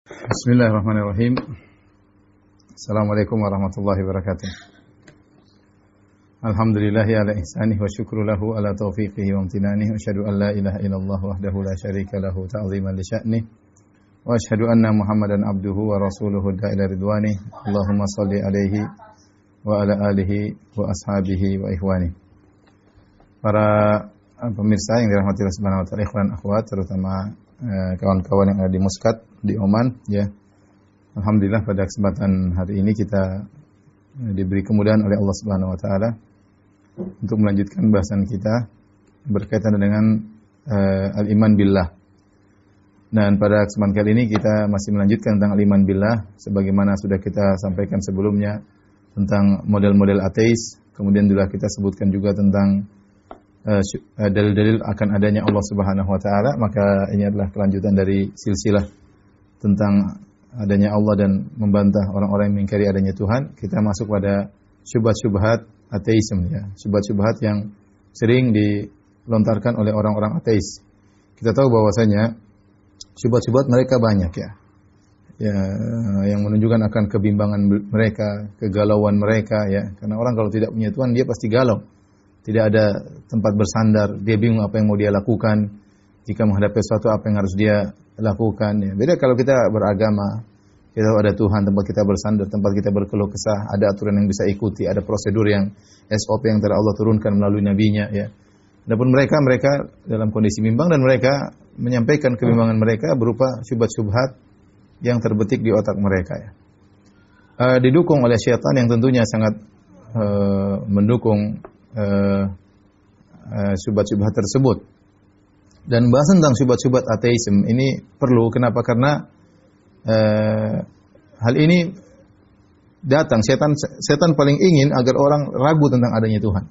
Bismillahirrahmanirrahim. Assalamualaikum warahmatullahi wabarakatuh. Alhamdulillahi ala ihsanih wa syukru lahu ala taufiqihi wa amtinanih. Wa asyhadu an la ilaha illallah wahdahu la syarika lahu ta'ziman li sya'nih. Wa asyhadu anna Muhammadan abduhu wa rasuluhu da'ila ridwanih. Allahumma salli alaihi wa ala alihi wa ashabihi wa ikhwanih. Para pemirsa yang dirahmati Allah Subhanahu wa taala, ikhwan akhwat, terutama kawan-kawan yang ada di Muscat di Oman, ya. Alhamdulillah pada kesempatan hari ini kita diberi kemudahan oleh Allah Subhanahu wa taala untuk melanjutkan bahasan kita berkaitan dengan al-iman billah. Dan pada kesempatan kali ini kita masih melanjutkan tentang al-iman billah sebagaimana sudah kita sampaikan sebelumnya tentang model-model ateis, kemudian juga kita sebutkan juga tentang dalil-dalil akan adanya Allah Subhanahu wa taala. Maka ini adalah kelanjutan dari silsilah tentang adanya Allah dan membantah orang-orang yang mengingkari adanya Tuhan. Kita masuk pada syubhat-syubhat ateisme, ya. Syubhat-syubhat yang sering dilontarkan oleh orang-orang ateis. Kita tahu bahwasanya syubhat-syubhat mereka banyak, ya. Ya, yang menunjukkan akan kebimbangan mereka, kegalauan mereka, ya. Karena orang kalau tidak punya Tuhan dia pasti galau. Tidak ada tempat bersandar, dia bingung apa yang mau dia lakukan. Jika menghadapi sesuatu, apa yang harus dia lakukan. Ya. Beda kalau kita beragama, kita tahu ada Tuhan, tempat kita bersandar, tempat kita berkeluh kesah, ada aturan yang bisa ikuti, ada prosedur yang SOP yang telah Allah turunkan melalui nabinya. Ya. Adapun mereka dalam kondisi bimbang dan mereka menyampaikan kebimbangan mereka berupa syubhat-syubhat yang terbetik di otak mereka. Ya. Didukung oleh syaitan yang tentunya sangat mendukung syubhat-syubhat tersebut. Dan bahas tentang syubhat-syubhat ateisme ini perlu. Kenapa? Karena hal ini datang, setan paling ingin agar orang ragu tentang adanya Tuhan.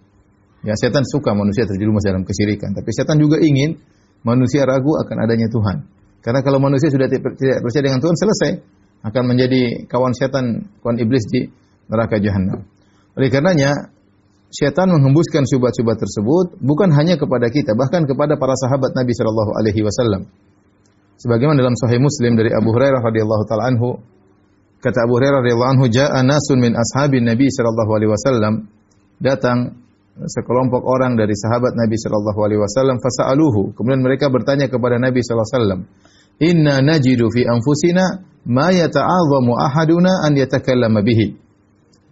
Ya, setan suka manusia terjerumus dalam kesyirikan, tapi setan juga ingin manusia ragu akan adanya Tuhan. Karena kalau manusia sudah tidak percaya dengan Tuhan, selesai, akan menjadi kawan setan, kawan iblis di neraka jahanam. Oleh karenanya syaitan menghembuskan syubhat-syubhat tersebut bukan hanya kepada kita, bahkan kepada para sahabat Nabi sallallahu alaihi wasallam. Sebagaimana dalam Sahih Muslim dari Abu Hurairah radhiyallahu taala anhu, kata Abu Hurairah radhiyallahu anhu, "Ja'a nasun min ashabin Nabi sallallahu alaihi wasallam." Datang sekelompok orang dari sahabat Nabi sallallahu alaihi wasallam, fasa'aluhu. Kemudian mereka bertanya kepada Nabi sallallahu alaihi wasallam, "Inna najidu fi anfusina ma yata'azzamu ahaduna an yatakallama bihi."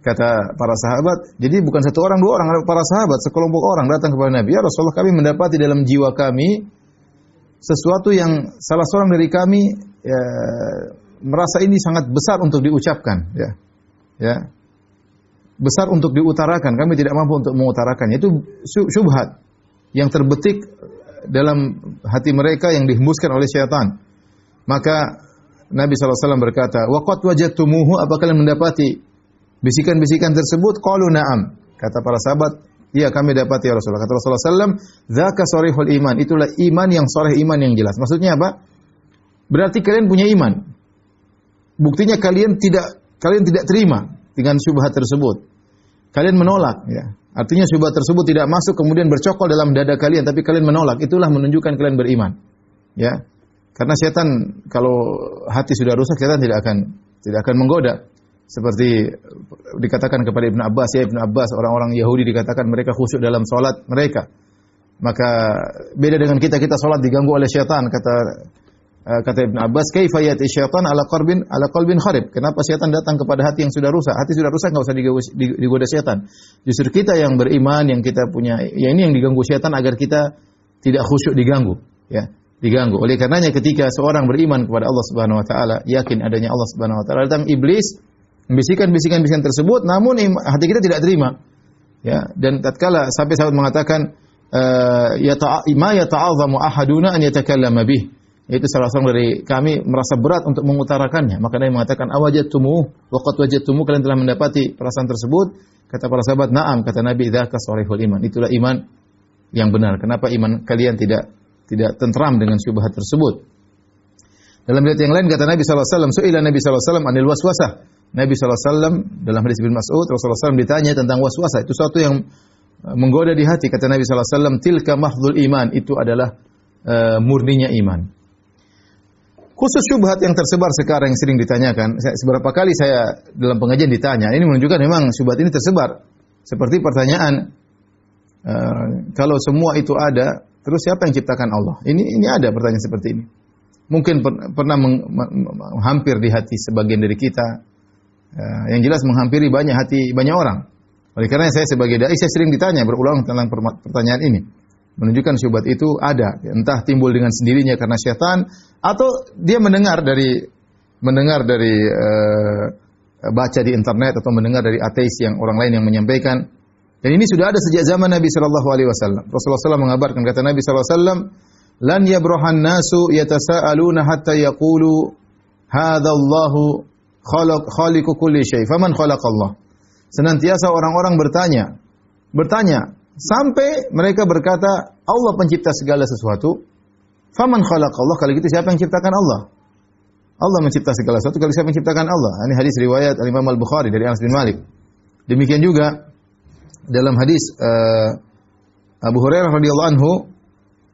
Kata para sahabat, jadi bukan satu orang, dua orang, para sahabat, sekelompok orang datang kepada Nabi, "Ya Rasulullah, kami mendapati dalam jiwa kami sesuatu yang salah seorang dari kami ya, merasa ini sangat besar untuk diucapkan, ya. Ya. Besar untuk diutarakan, kami tidak mampu untuk mengutarakannya." Itu syubhat yang terbetik dalam hati mereka yang dihembuskan oleh syaitan. Maka Nabi SAW berkata, "Wa qad wajadtumuhu," apa kalian mendapati bisikan-bisikan tersebut? Qalu na'am. Kata para sahabat, iya kami dapat ya Rasulullah. Kata Rasulullah SAW, "Dzaka sharihul iman." Itulah iman yang sharih, iman yang jelas. Maksudnya apa? Berarti kalian punya iman. Buktinya kalian tidak terima dengan syubhat tersebut. Kalian menolak, ya. Artinya syubhat tersebut tidak masuk kemudian bercokol dalam dada kalian, tapi kalian menolak. Itulah menunjukkan kalian beriman. Ya. Karena setan kalau hati sudah rusak, setan tidak akan menggoda. Seperti dikatakan kepada Ibnu Abbas, ya Ibnu Abbas, orang-orang Yahudi dikatakan mereka khusyuk dalam salat mereka. Maka beda dengan kita salat diganggu oleh syaitan. Kata Ibnu Abbas, "Kaifa yati syaitan ala qalbin kharib?" Kenapa syaitan datang kepada hati yang sudah rusak? Hati sudah rusak enggak usah digoda syaitan. Justru kita yang beriman, yang kita punya, ya ini yang diganggu syaitan agar kita tidak khusyuk diganggu, ya. Diganggu. Oleh karenanya ketika seorang beriman kepada Allah Subhanahu wa taala, yakin adanya Allah Subhanahu wa taala, datang iblis bisikan-bisikan tersebut, namun hati kita tidak terima. Ya, dan tatkala sampai sahabat mengatakan ma yata'azzamu ahaduna an yatakallama bih. Itu salah seorang dari kami merasa berat untuk mengutarakannya. Maka Nabi mengatakan, "Awajadtumuh wa qad wajadtumuh," kalian telah mendapati perasaan tersebut? Kata para sahabat, "Na'am." Kata Nabi, "Dzaka sharihul iman." Itulah iman yang benar. Kenapa iman kalian tidak tentram dengan syubhat tersebut? Dalam riwayat yang lain kata Nabi sallallahu alaihi wasallam, "Su'ila Nabi sallallahu alaihi wasallam anil waswasah." Nabi SAW dalam hadis Ibnu Mas'ud, Rasulullah SAW ditanya tentang waswasah. Itu sesuatu yang menggoda di hati. Kata Nabi SAW, "Tilka mahdhul iman." Itu adalah murninya iman. Khusus syubhat yang tersebar sekarang yang sering ditanyakan, seberapa kali saya dalam pengajian ditanya, ini menunjukkan memang syubhat ini tersebar. Seperti pertanyaan, kalau semua itu ada, terus siapa yang ciptakan Allah? Ini ada pertanyaan seperti ini. Mungkin pernah hampir di hati sebagian dari kita, yang jelas menghampiri banyak orang. Oleh karena saya sebagai dai, saya sering ditanya berulang tentang pertanyaan ini. Menunjukkan syubhat itu ada, entah timbul dengan sendirinya karena syaitan, atau dia mendengar dari baca di internet atau mendengar dari ateis yang orang lain yang menyampaikan. Dan ini sudah ada sejak zaman Nabi sallallahu alaihi wasallam. Rasulullah SAW mengabarkan, kata Nabi sallallahu alaihi wasallam, "Lan yabrahan nasu yatasaaluna hatta yaqulu hadza Allahu khaliqu kulli syai. Faman khalaqallah?" Senantiasa orang-orang bertanya sampai mereka berkata, Allah pencipta segala sesuatu. Faman khalaqallah, kalau gitu siapa yang ciptakan Allah? Allah mencipta segala sesuatu, kalau siapa yang ciptakan Allah? Ini hadis riwayat Al-Imam Al-Bukhari dari Anas bin Malik. Demikian juga dalam hadis Abu Hurairah radhiyallahu anhu,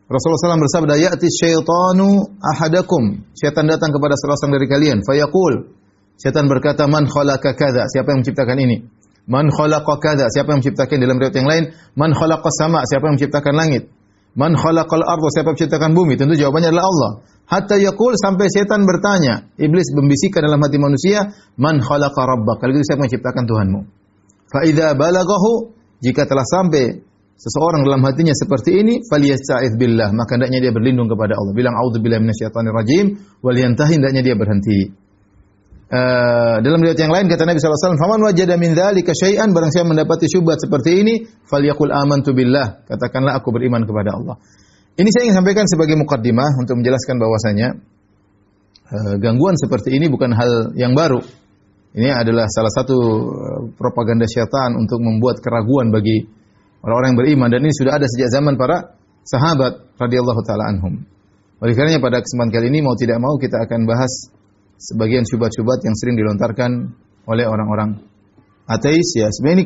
Rasulullah SAW bersabda, "Ya'ti syaitanu ahadakum." Syaitan datang kepada salah seorang dari kalian, fayaqul. Syaitan berkata, "Man khalaqa kadza?" Siapa yang menciptakan ini? "Man khalaqa kadza?" Siapa yang menciptakan? Dalam riwayat yang lain, "Man khalaqas sama?" Siapa yang menciptakan langit? "Man khalaqal ardha?" Siapa yang menciptakan bumi? Tentu jawabannya adalah Allah. Hatta yaqul, sampai syaitan bertanya, iblis membisikkan dalam hati manusia, "Man khalaqa rabbak?" Kalau gitu siapa yang menciptakan Tuhanmu? Fa idza balaghahu, jika telah sampai seseorang dalam hatinya seperti ini, falyasta'idz billah, maka hendaknya dia berlindung kepada Allah. Bilang a'udzubillahi minasyaitonir rajim, wal yantahi, hendaknya dia berhenti. Dalam riwayat yang lain kata Nabi sallallahu alaihi wasallam, "Faman wajada min dzalika syai'an," barang siapa mendapati syubhat seperti ini, falyaqul amantu billah, katakanlah aku beriman kepada Allah. Ini saya ingin sampaikan sebagai mukaddimah untuk menjelaskan bahwasanya gangguan seperti ini bukan hal yang baru. Ini adalah salah satu propaganda syaitan untuk membuat keraguan bagi orang-orang yang beriman, dan ini sudah ada sejak zaman para sahabat radhiyallahu taala anhum. Oleh karenanya pada kesempatan kali ini mau tidak mau kita akan bahas sebagian syubhat-syubhat yang sering dilontarkan oleh orang-orang ateis, ya. Sebenarnya ini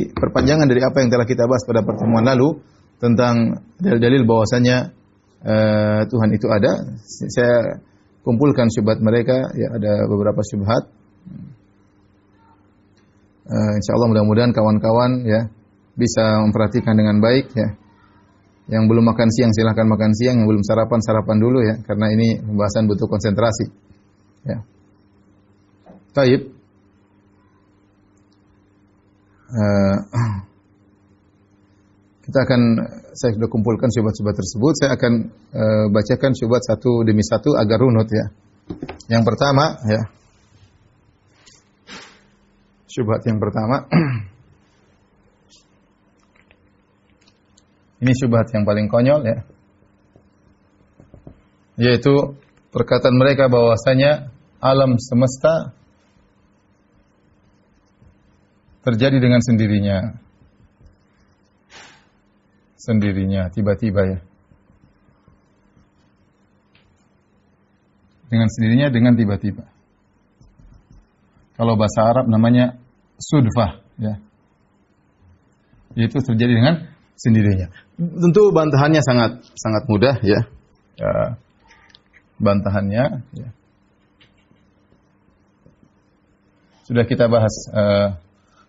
perpanjangan dari apa yang telah kita bahas pada pertemuan lalu tentang dalil-dalil bahwasanya Tuhan itu ada. Saya kumpulkan syubhat mereka, ya, ada beberapa syubhat. Insyaallah mudah-mudahan kawan-kawan, ya, bisa memperhatikan dengan baik, ya. Yang belum makan siang silahkan makan siang, yang belum sarapan dulu, ya, karena ini pembahasan butuh konsentrasi. Ya. Baik. Saya sudah kumpulkan syubhat-syubhat tersebut. Saya akan bacakan syubhat satu demi satu agar runut, ya. Yang pertama, ya. Syubhat yang pertama. Ini syubhat yang paling konyol, ya. Yaitu perkataan mereka bahwasanya alam semesta terjadi dengan sendirinya. Tiba-tiba, ya. Dengan sendirinya, dengan tiba-tiba. Kalau bahasa Arab namanya sudfah, ya. Yaitu terjadi dengan sendirinya. Tentu bantahannya sangat mudah, ya. Bantahannya, ya, sudah kita bahas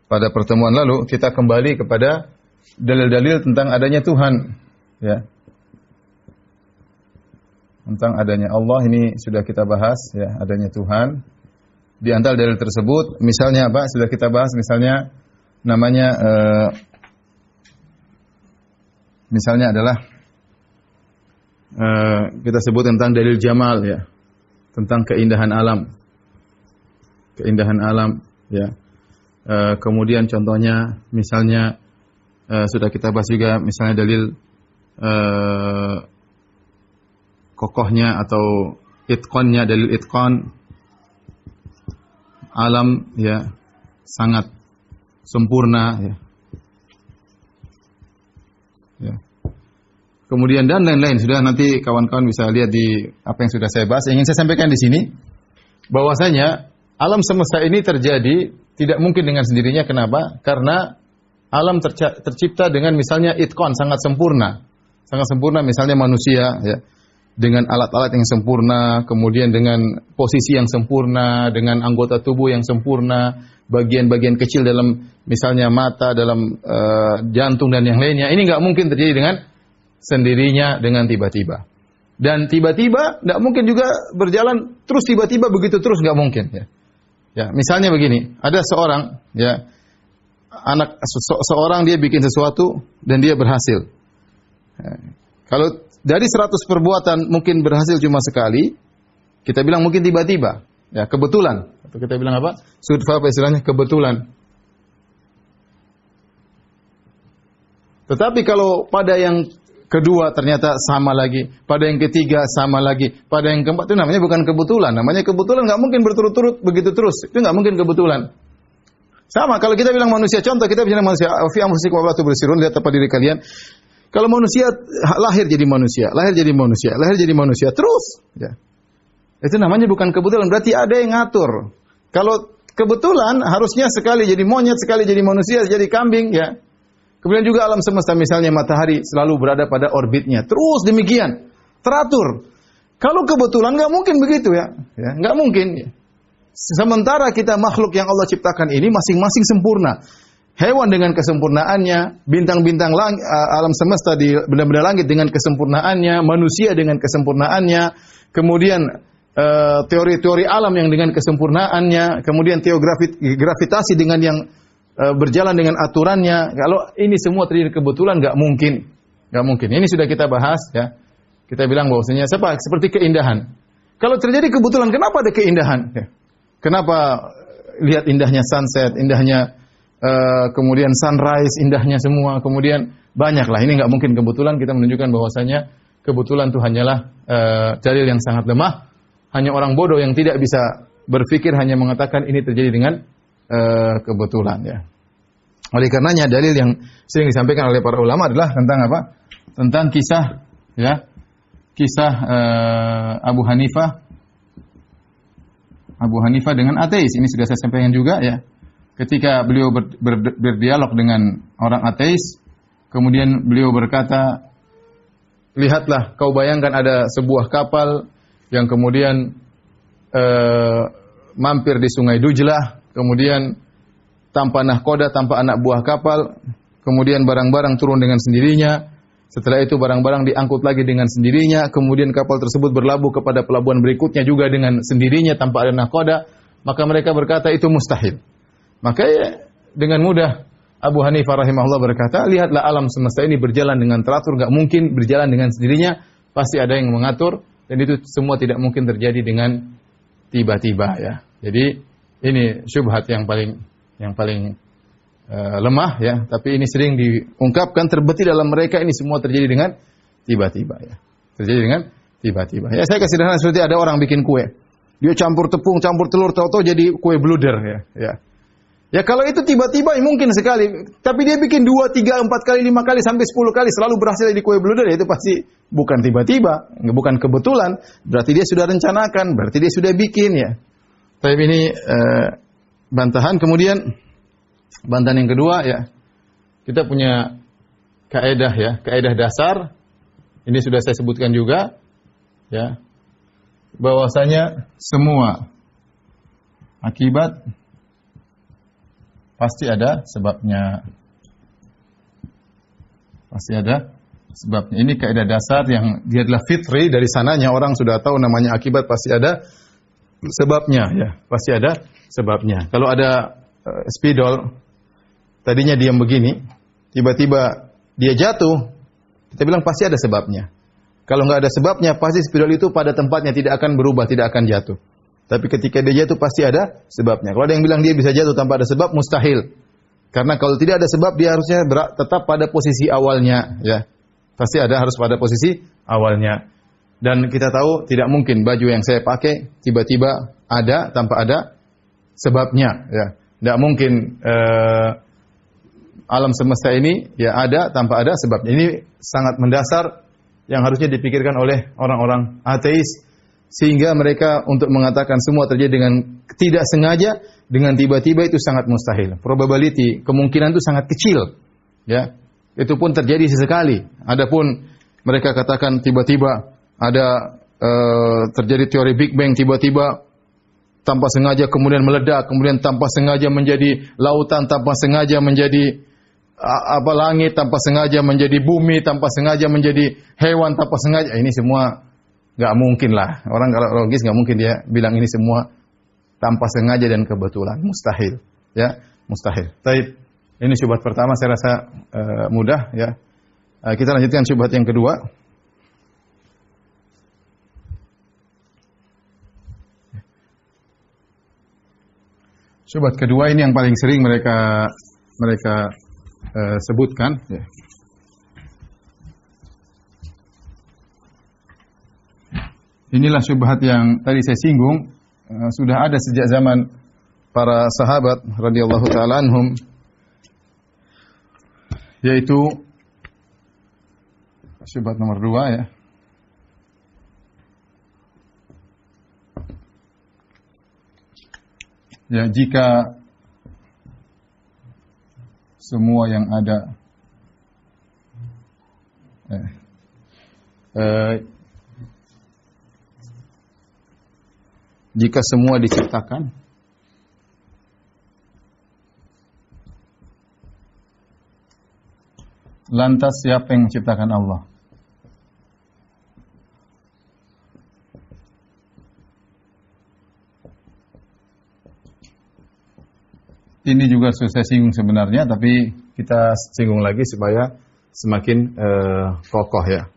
pada pertemuan lalu. Kita kembali kepada dalil-dalil tentang adanya Tuhan, ya, tentang adanya Allah. Ini sudah kita bahas, ya, adanya Tuhan. Di antara dalil tersebut, misalnya apa? Sudah kita bahas, misalnya namanya, misalnya adalah kita sebut tentang dalil jamal, ya, tentang keindahan alam, ya. Kemudian contohnya, misalnya sudah kita bahas juga, misalnya dalil kokohnya atau itqannya, dalil itqan alam, ya, sangat sempurna, ya. Ya. Kemudian dan lain-lain, sudah nanti kawan-kawan bisa lihat di apa yang sudah saya bahas. Yang ingin saya sampaikan di sini bahwasanya alam semesta ini terjadi tidak mungkin dengan sendirinya. Kenapa? Karena alam tercipta dengan misalnya itqan, sangat sempurna misalnya manusia, ya. dengan alat-alat yang sempurna, kemudian dengan posisi yang sempurna, dengan anggota tubuh yang sempurna, bagian-bagian kecil dalam misalnya mata, dalam jantung dan yang lainnya. Ini nggak mungkin terjadi dengan sendirinya, dengan tiba-tiba. Dan tiba-tiba nggak mungkin juga berjalan terus tiba-tiba begitu terus, nggak mungkin. Ya, misalnya begini, ada seorang, ya, seorang dia bikin sesuatu dan dia berhasil. Kalau dari 100 perbuatan mungkin berhasil cuma sekali, kita bilang mungkin tiba-tiba, ya, kebetulan. Atau kita bilang apa? Sudfa apa istilahnya? Kebetulan. Tetapi kalau pada yang kedua ternyata sama lagi, pada yang ketiga sama lagi, pada yang keempat, itu namanya bukan kebetulan. Namanya kebetulan nggak mungkin berturut-turut begitu terus. Itu nggak mungkin kebetulan. Sama kalau kita bilang manusia, contoh kita bilang manusia, fi anfusikum wa la tubsirun, lihat apa diri kalian. Kalau manusia lahir jadi manusia, lahir jadi manusia, lahir jadi manusia terus, ya. Itu namanya bukan kebetulan, berarti ada yang ngatur. Kalau kebetulan harusnya sekali jadi monyet, sekali jadi manusia, jadi kambing, ya. Kemudian juga alam semesta, misalnya matahari selalu berada pada orbitnya. Terus demikian, teratur. Kalau kebetulan nggak mungkin begitu, ya, nggak mungkin. Ya. Sementara kita makhluk yang Allah ciptakan ini masing-masing sempurna. Hewan dengan kesempurnaannya, bintang-bintang alam semesta di benda-benda langit dengan kesempurnaannya, manusia dengan kesempurnaannya, kemudian teori-teori alam yang dengan kesempurnaannya, kemudian teori gravitasi dengan yang berjalan dengan aturannya. Kalau ini semua terjadi kebetulan, nggak mungkin, nggak mungkin. Ini sudah kita bahas, ya. Kita bilang bahwasanya seperti keindahan. Kalau terjadi kebetulan, kenapa ada keindahan? Ya. Kenapa lihat indahnya sunset, indahnya kemudian sunrise, indahnya semua, kemudian banyaklah. Ini nggak mungkin kebetulan. Kita menunjukkan bahwasanya kebetulan itu hanyalah dalil yang sangat lemah. Hanya orang bodoh yang tidak bisa berpikir hanya mengatakan ini terjadi dengan kebetulan, ya. Oleh karenanya dalil yang sering disampaikan oleh para ulama adalah tentang apa? Tentang kisah, ya, kisah Abu Hanifah dengan ateis. Ini sudah saya sampaikan juga, ya. Ketika beliau berdialog dengan orang ateis, kemudian beliau berkata, lihatlah, kau bayangkan ada sebuah kapal yang kemudian mampir di sungai Dujlah, kemudian tanpa nahkoda, tanpa anak buah kapal, kemudian barang-barang turun dengan sendirinya, setelah itu barang-barang diangkut lagi dengan sendirinya, kemudian kapal tersebut berlabuh kepada pelabuhan berikutnya juga dengan sendirinya tanpa ada nahkoda, maka mereka berkata itu mustahil. Maka dengan mudah Abu Hanifah rahimahullah berkata, lihatlah alam semesta ini berjalan dengan teratur, nggak mungkin berjalan dengan sendirinya, pasti ada yang mengatur, dan itu semua tidak mungkin terjadi dengan tiba-tiba, ya. Jadi ini syubhat yang paling lemah, ya, tapi ini sering diungkapkan, terbetik dalam mereka, ini semua terjadi dengan tiba-tiba, ya. Terjadi dengan tiba-tiba. Ya, saya kasih sederhana seperti ada orang bikin kue. Dia campur tepung, campur telur, tahu-tahu jadi kue bluder, ya. Ya kalau itu tiba-tiba mungkin sekali, tapi dia bikin 2, 3, 4 kali, 5 kali sampai 10 kali selalu berhasil di kue bluder, ya itu pasti bukan tiba-tiba, bukan kebetulan, berarti dia sudah rencanakan, berarti dia sudah bikin, ya. Tapi ini bantahan. Kemudian bantahan yang kedua, ya, kita punya kaidah, ya, kaidah dasar. Ini sudah saya sebutkan juga, ya, bahwasanya semua akibat pasti ada sebabnya. Pasti ada sebabnya. Ini kaidah dasar yang dia adalah fitri, dari sananya orang sudah tahu namanya akibat pasti ada sebabnya, ya. Pasti ada sebabnya. Kalau ada spidol tadinya diam begini, tiba-tiba dia jatuh, kita bilang pasti ada sebabnya. Kalau nggak ada sebabnya, pasti spidol itu pada tempatnya, tidak akan berubah, tidak akan jatuh. Tapi ketika dia jatuh pasti ada sebabnya. Kalau ada yang bilang dia bisa jatuh tanpa ada sebab, mustahil. Karena kalau tidak ada sebab, dia harusnya tetap pada posisi awalnya, ya. Pasti harus pada posisi awalnya. Dan kita tahu tidak mungkin baju yang saya pakai tiba-tiba ada tanpa ada sebabnya, ya. Tidak mungkin alam semesta ini ya ada tanpa ada sebabnya. Ini sangat mendasar yang harusnya dipikirkan oleh orang-orang ateis, sehingga mereka untuk mengatakan semua terjadi dengan tidak sengaja, dengan tiba-tiba, itu sangat mustahil. Probability, kemungkinan itu sangat kecil, ya. Itu pun terjadi sesekali. Adapun mereka katakan tiba-tiba ada terjadi teori Big Bang tiba-tiba tanpa sengaja kemudian meledak, kemudian tanpa sengaja menjadi lautan, tanpa sengaja menjadi langit, tanpa sengaja menjadi bumi, tanpa sengaja menjadi hewan, tanpa sengaja. Ini semua nggak mungkin lah. Orang kalau logis nggak mungkin dia bilang ini semua tanpa sengaja dan kebetulan. Mustahil. Ya, mustahil. Taib. Ini syubhat pertama, saya rasa mudah ya. Kita lanjutkan syubhat yang kedua. Syubhat kedua ini yang paling sering mereka sebutkan. Ya. Inilah syubhat yang tadi saya singgung, sudah ada sejak zaman para sahabat radhiyallahu taala anhum, yaitu syubhat nomor 2 ya. Ya, jika semua yang ada jika semua diciptakan, lantas siapa yang menciptakan Allah? Ini juga sudah saya singgung sebenarnya, tapi kita singgung lagi supaya semakin kokoh ya.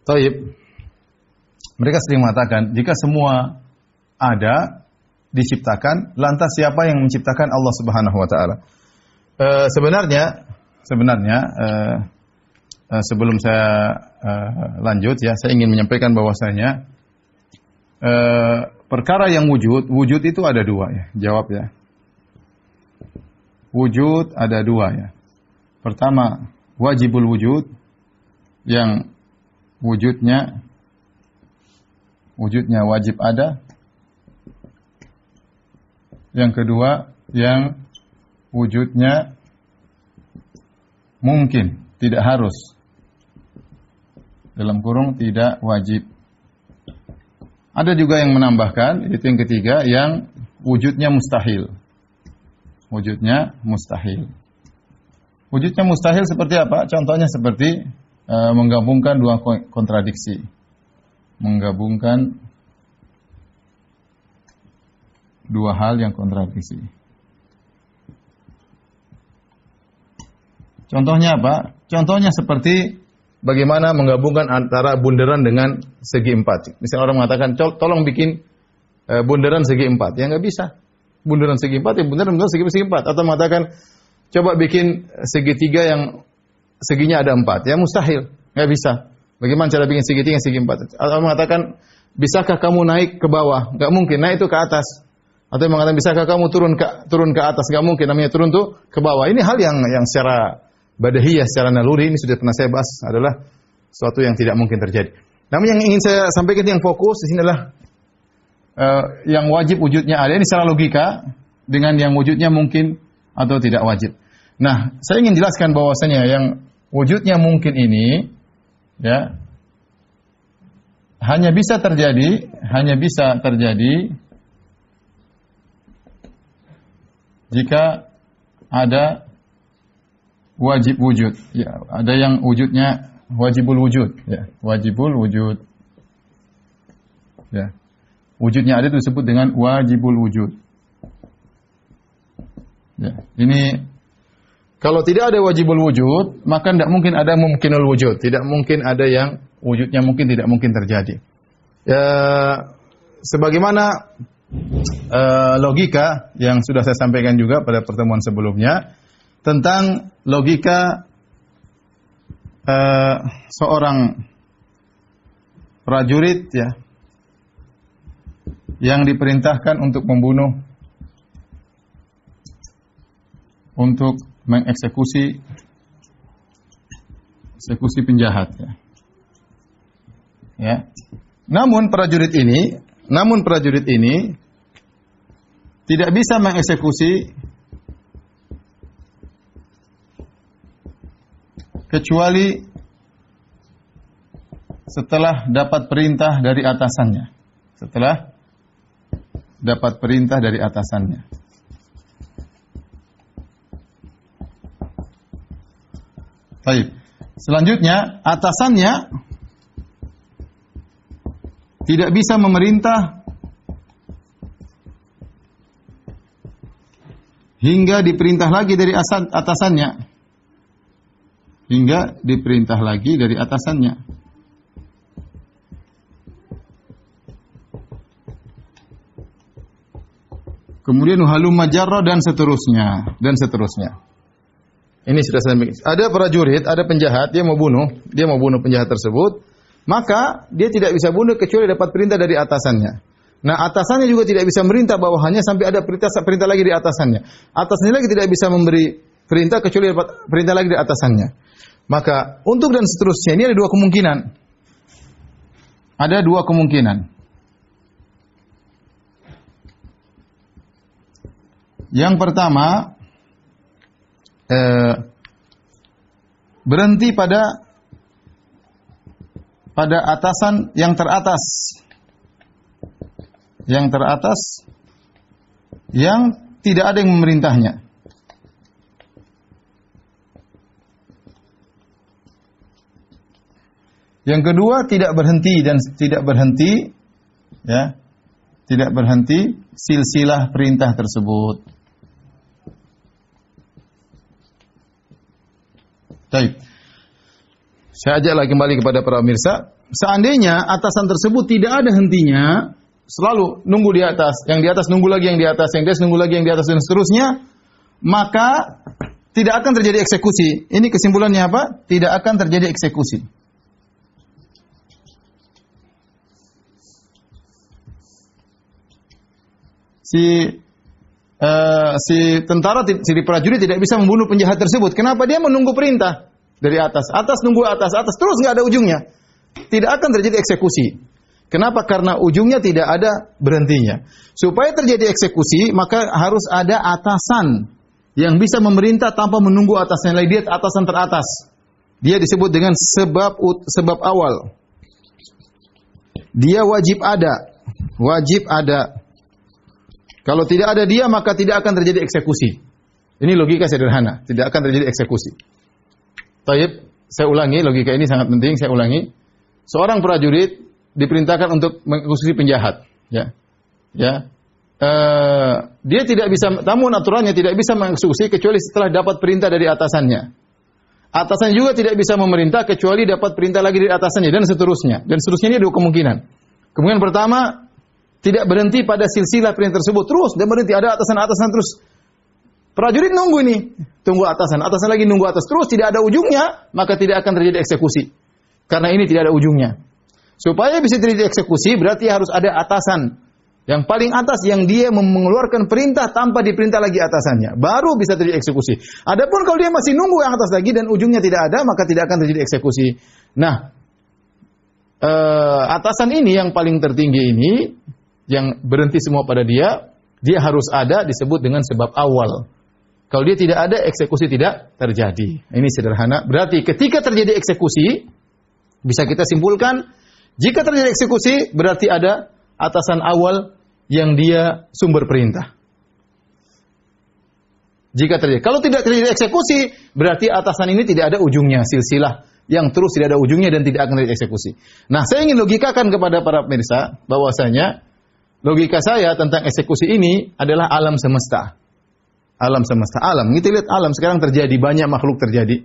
Taib. Mereka sering mengatakan, jika semua ada, diciptakan, lantas siapa yang menciptakan Allah Subhanahu wa taala? Sebenarnya sebelum saya lanjut ya, saya ingin menyampaikan bahwasanya perkara yang wujud itu ada dua ya. Jawab ya. Wujud ada dua ya. Pertama, wajibul wujud, yang wujudnya wajib ada. Yang kedua, yang wujudnya mungkin, tidak harus. Dalam kurung tidak wajib. Ada juga yang menambahkan, itu yang ketiga, yang wujudnya mustahil. Wujudnya mustahil. Wujudnya mustahil seperti apa? Contohnya seperti menggabungkan dua kontradiksi. Menggabungkan dua hal yang kontradiksi. Contohnya apa? Contohnya seperti bagaimana menggabungkan antara bunderan dengan segi empat. Misalnya orang mengatakan, tolong bikin bunderan segi empat. Ya nggak bisa. Bunderan segi empat, ya bunderan segi empat. Atau mengatakan, coba bikin segitiga yang seginya ada empat. Ya mustahil, nggak bisa. Bagaimana cara bikin segitiga yang segi empat? Atau mengatakan, bisakah kamu naik ke bawah? Nggak mungkin, naik itu ke atas. Atau mengatakan, bisakah kamu turun ke atas? Nggak mungkin, namanya turun tuh ke bawah. Ini hal yang secara badahiyah, secara naluri, ini sudah pernah saya bahas, adalah sesuatu yang tidak mungkin terjadi. Namun yang ingin saya sampaikan yang fokus di sini adalah yang wajib wujudnya ada, ini secara logika, dengan yang wujudnya mungkin atau tidak wajib. Nah, saya ingin jelaskan bahwasanya yang wujudnya mungkin ini, ya, hanya bisa terjadi jika ada wajib wujud. Ya, ada yang wujudnya wajibul wujud, ya, wajibul wujud. Ya. Wujudnya ada itu disebut dengan wajibul wujud. Ya, ini kalau tidak ada wajibul wujud, maka tidak mungkin ada mumkinul wujud. Tidak mungkin ada yang wujudnya mungkin tidak mungkin terjadi. Ya, sebagaimana logika yang sudah saya sampaikan juga pada pertemuan sebelumnya tentang logika seorang prajurit ya yang diperintahkan untuk membunuh, untuk mengeksekusi penjahat ya. Ya. Namun prajurit ini tidak bisa mengeksekusi kecuali setelah dapat perintah dari atasannya. Setelah dapat perintah dari atasannya. Baik. Selanjutnya, atasannya tidak bisa memerintah hingga diperintah lagi dari atasannya. Hingga diperintah lagi dari atasannya. Kemudian halumma jarra dan seterusnya. Ini sudah saya bikin. Ada prajurit, ada penjahat, dia mau bunuh penjahat tersebut, maka dia tidak bisa bunuh kecuali dapat perintah dari atasannya. Nah, atasannya juga tidak bisa merintah bawahannya sampai ada perintah lagi dari atasannya. Atasannya lagi tidak bisa memberi perintah kecuali dapat perintah lagi dari atasannya. Maka untuk dan seterusnya ini ada dua kemungkinan. Ada dua kemungkinan. Yang pertama, berhenti pada atasan yang teratas. Yang teratas yang tidak ada yang memerintahnya. Yang kedua, tidak berhenti silsilah perintah tersebut. Baik. Saya ajak lagi kembali kepada para pemirsa. Seandainya atasan tersebut tidak ada hentinya, selalu nunggu di atas, yang di atas nunggu lagi yang di atas, yang di atas nunggu lagi yang di atas dan seterusnya, maka tidak akan terjadi eksekusi. Ini kesimpulannya apa? Tidak akan terjadi eksekusi. Si tentara, si prajurit tidak bisa membunuh penjahat tersebut. Kenapa? Dia menunggu perintah dari atas. Atas nunggu atas terus nggak ada ujungnya. Tidak akan terjadi eksekusi. Kenapa? Karena ujungnya tidak ada berhentinya. Supaya terjadi eksekusi, maka harus ada atasan yang bisa memerintah tanpa menunggu atasnya lagi. Dia atasan teratas. Dia disebut dengan sebab awal. Dia wajib ada. Kalau tidak ada dia, maka tidak akan terjadi eksekusi. Ini logika sederhana, tidak akan terjadi eksekusi. Taib, saya ulangi, logika ini sangat penting, saya ulangi. Seorang prajurit diperintahkan untuk mengeksekusi penjahat, dia tidak bisa, namun aturannya tidak bisa mengeksekusi kecuali setelah dapat perintah dari atasannya. Atasannya juga tidak bisa memerintah kecuali dapat perintah lagi dari atasannya dan seterusnya. Dan seterusnya ini ada kemungkinan. Kemungkinan pertama, tidak berhenti pada silsilah perintah tersebut terus, dan berhenti ada atasan terus. Prajurit nunggu ini, tunggu atasan lagi nunggu atas terus, tidak ada ujungnya, maka tidak akan terjadi eksekusi. Karena ini tidak ada ujungnya. Supaya bisa terjadi eksekusi, berarti harus ada atasan yang paling atas yang dia mengeluarkan perintah tanpa diperintah lagi atasannya, baru bisa terjadi eksekusi. Adapun kalau dia masih nunggu yang atas lagi dan ujungnya tidak ada, maka tidak akan terjadi eksekusi. Nah, atasan ini yang paling tertinggi ini, yang berhenti semua pada dia harus ada, disebut dengan sebab awal. Kalau dia tidak ada, eksekusi tidak terjadi. Ini sederhana. Berarti ketika terjadi eksekusi, bisa kita simpulkan, jika terjadi eksekusi, berarti ada atasan awal yang dia sumber perintah. Jika terjadi. Kalau tidak terjadi eksekusi, berarti atasan ini tidak ada ujungnya, silsilah yang terus tidak ada ujungnya dan tidak akan terjadi eksekusi. Nah, saya ingin logikakan kepada para pemirsa bahwasanya logika saya tentang eksekusi ini adalah alam semesta. Alam semesta. Alam. Kita lihat alam sekarang terjadi. Banyak makhluk terjadi.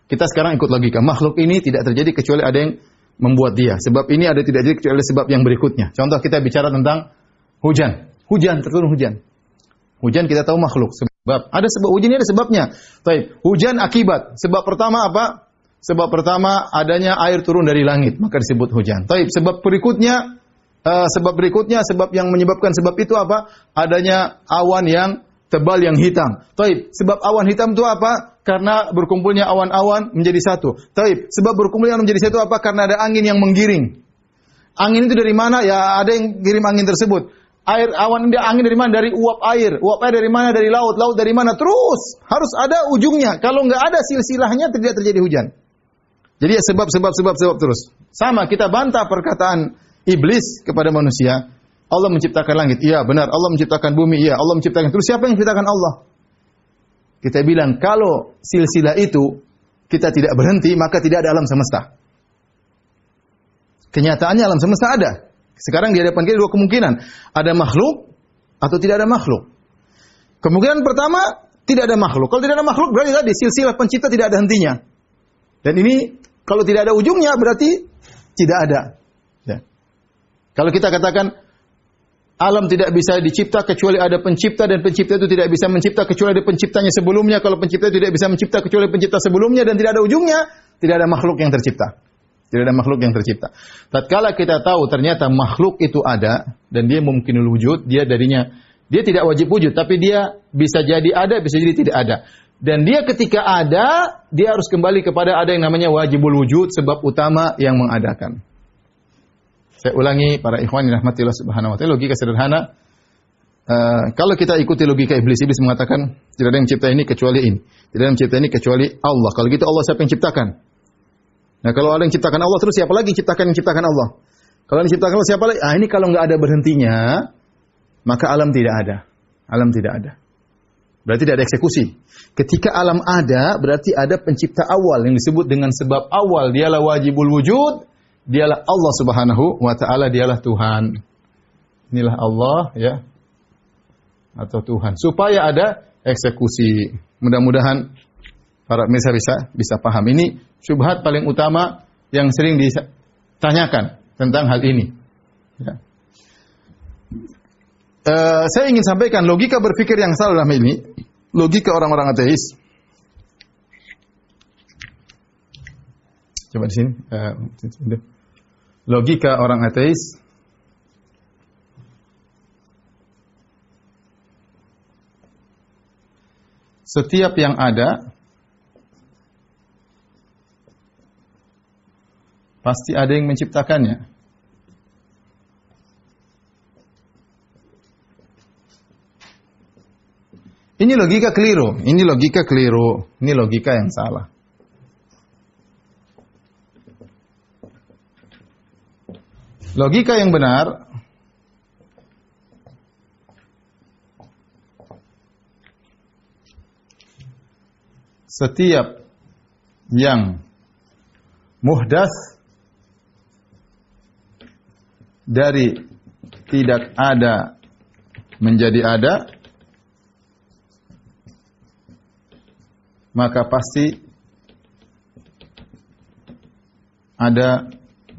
Kita sekarang ikut logika. Makhluk ini tidak terjadi kecuali ada yang membuat dia. Sebab ini ada tidak terjadi kecuali sebab yang berikutnya. Contoh kita bicara tentang hujan. Turun hujan. Hujan kita tahu makhluk. Sebab. Ada sebab. Hujan ini ada sebabnya. Baik. Hujan akibat. Sebab pertama apa? Sebab pertama adanya air turun dari langit. Maka disebut hujan. Baik. Sebab berikutnya, sebab yang menyebabkan sebab itu apa? Adanya awan yang tebal yang hitam. Taib. Sebab awan hitam itu apa? Karena berkumpulnya awan-awan menjadi satu. Taib. Sebab berkumpulnya menjadi satu apa? Karena ada angin yang menggiring. Angin itu dari mana? Ya ada yang kirim angin tersebut. Angin dari mana? Dari uap air. Uap air dari mana? Dari laut. Laut dari mana? Terus harus ada ujungnya. Kalau nggak ada silsilahnya tidak terjadi hujan. Jadi ya sebab terus. Sama kita bantah perkataan iblis kepada manusia. Allah menciptakan langit. Iya, benar. Allah menciptakan bumi. Iya, Allah menciptakan. Terus siapa yang menciptakan Allah? Kita bilang kalau silsilah itu kita tidak berhenti, maka tidak ada alam semesta. Kenyataannya alam semesta ada. Sekarang di hadapan kita dua kemungkinan. Ada makhluk atau tidak ada makhluk. Kemungkinan pertama, tidak ada makhluk. Kalau tidak ada makhluk, berarti tadi silsilah pencipta tidak ada hentinya. Dan ini kalau tidak ada ujungnya, berarti tidak ada. Ya. Kalau kita katakan alam tidak bisa dicipta kecuali ada pencipta, dan pencipta itu tidak bisa mencipta kecuali ada penciptanya sebelumnya. Kalau pencipta itu tidak bisa mencipta kecuali pencipta sebelumnya, dan tidak ada ujungnya, tidak ada makhluk yang tercipta. Tidak ada makhluk yang tercipta. Tatkala kita tahu ternyata makhluk itu ada dan dia mungkinul wujud, dia tidak wajib wujud, tapi dia bisa jadi ada, bisa jadi tidak ada. Dan dia ketika ada, dia harus kembali kepada ada yang namanya wajibul wujud, sebab utama yang mengadakan. Saya ulangi para ikhwan yang rahmatillah subhanahu wa ta'ala, logika sederhana. Kalau kita ikuti logika iblis mengatakan tidak ada yang mencipta ini kecuali ini. Tidak ada yang mencipta ini kecuali Allah. Kalau gitu Allah siapa yang ciptakan? Nah, kalau ada yang ciptakan Allah, terus siapa lagi yang ciptakan Allah? Kalau yang ciptakan Allah, siapa lagi? Ini kalau nggak ada berhentinya, maka alam tidak ada. Alam tidak ada. Berarti tidak ada eksekusi. Ketika alam ada, berarti ada pencipta awal yang disebut dengan sebab awal. Dialah wajibul wujud, dialah Allah subhanahu wa ta'ala, dialah Tuhan. Inilah Allah, ya, atau Tuhan. Supaya ada eksekusi. Mudah-mudahan para pemirsa bisa paham. Ini syubhat paling utama yang sering ditanyakan tentang hal ini. Ya. Saya ingin sampaikan logika berpikir yang salah dalam ini, logika orang-orang ateis. Coba di sini. Logika orang ateis. Setiap yang ada pasti ada yang menciptakannya. Ini logika keliru, ini logika keliru, ini logika yang salah. Logika yang benar setiap yang muhdats dari tidak ada menjadi ada, maka pasti ada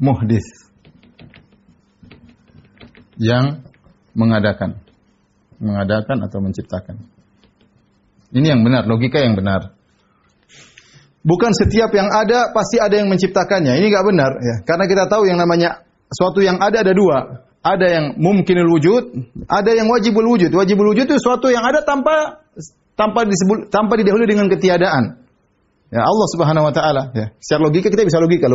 muhdits yang mengadakan atau menciptakan. Ini yang benar, logika yang benar. Bukan setiap yang ada pasti ada yang menciptakannya. Ini enggak benar, ya. Karena kita tahu yang namanya suatu yang ada dua. Ada yang mumkinul wujud, ada yang wajibul wujud. Wajibul wujud itu suatu yang ada tanpa didahului dengan ketiadaan. Ya, Allah Subhanahu wa taala, ya. Secara logika kita bisa logika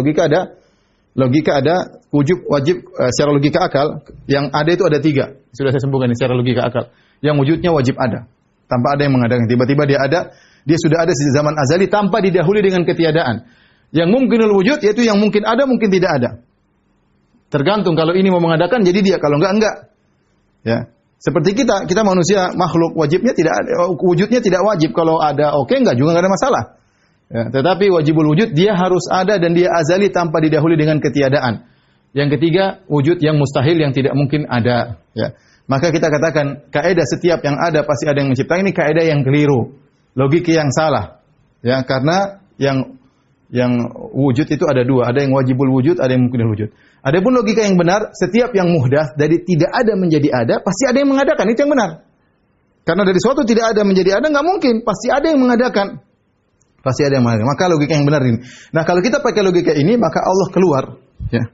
ada wajib secara logika akal, yang ada itu ada 3. Sudah saya sebutkan secara logika akal. Yang wujudnya wajib ada. Tanpa ada yang mengadakan. Tiba-tiba dia ada, dia sudah ada sejak zaman azali tanpa didahului dengan ketiadaan. Yang mungkinul wujud yaitu yang mungkin ada, mungkin tidak ada. Tergantung, kalau ini mau mengadakan jadi dia, kalau enggak. Ya. Seperti kita manusia makhluk wajibnya tidak ada, wujudnya tidak wajib. Kalau ada enggak ada masalah. Ya, tetapi wajibul wujud dia harus ada dan dia azali tanpa didahului dengan ketiadaan. Yang ketiga, wujud yang mustahil yang tidak mungkin ada, ya. Maka kita katakan kaidah setiap yang ada pasti ada yang menciptakan, ini kaidah yang keliru. Logika yang salah. Ya, karena yang wujud itu ada 2, ada yang wajibul wujud, ada yang mungkinul wujud. Adapun logika yang benar, setiap yang muhdats dari tidak ada menjadi ada, pasti ada yang mengadakan. Itu yang benar. Karena dari suatu tidak ada menjadi ada enggak mungkin, pasti ada yang mengadakan. Pasti ada yang mengadakan. Maka logika yang benar ini. Nah, kalau kita pakai logika ini, maka Allah keluar, ya.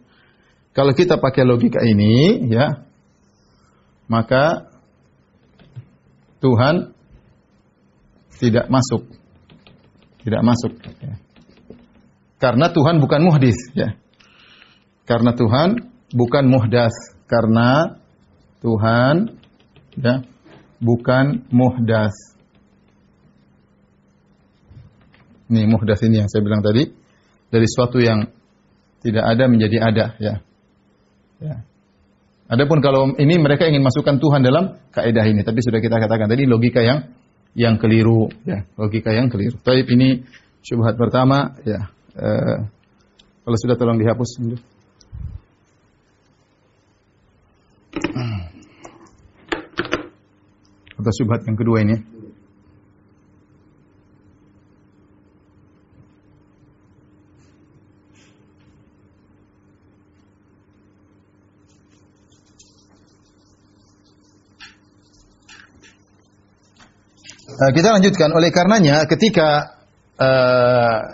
Kalau kita pakai logika ini, ya, maka Tuhan tidak masuk. Tidak masuk, ya. Karena Tuhan bukan muhdits, ya. Karena Tuhan bukan muhdats, karena Tuhan, ya, bukan muhdats. Ini muhdats ini yang saya bilang tadi. dari sesuatu yang tidak ada menjadi ada, ya. Ya. Adapun kalau ini mereka ingin masukkan Tuhan dalam kaidah ini, tapi sudah kita katakan tadi logika yang keliru, ya, logika yang keliru. Baik, ini syubhat pertama, ya. Kalau sudah tolong dihapus dulu. Atau syubhat yang kedua ini. Kita lanjutkan. Oleh karenanya ketika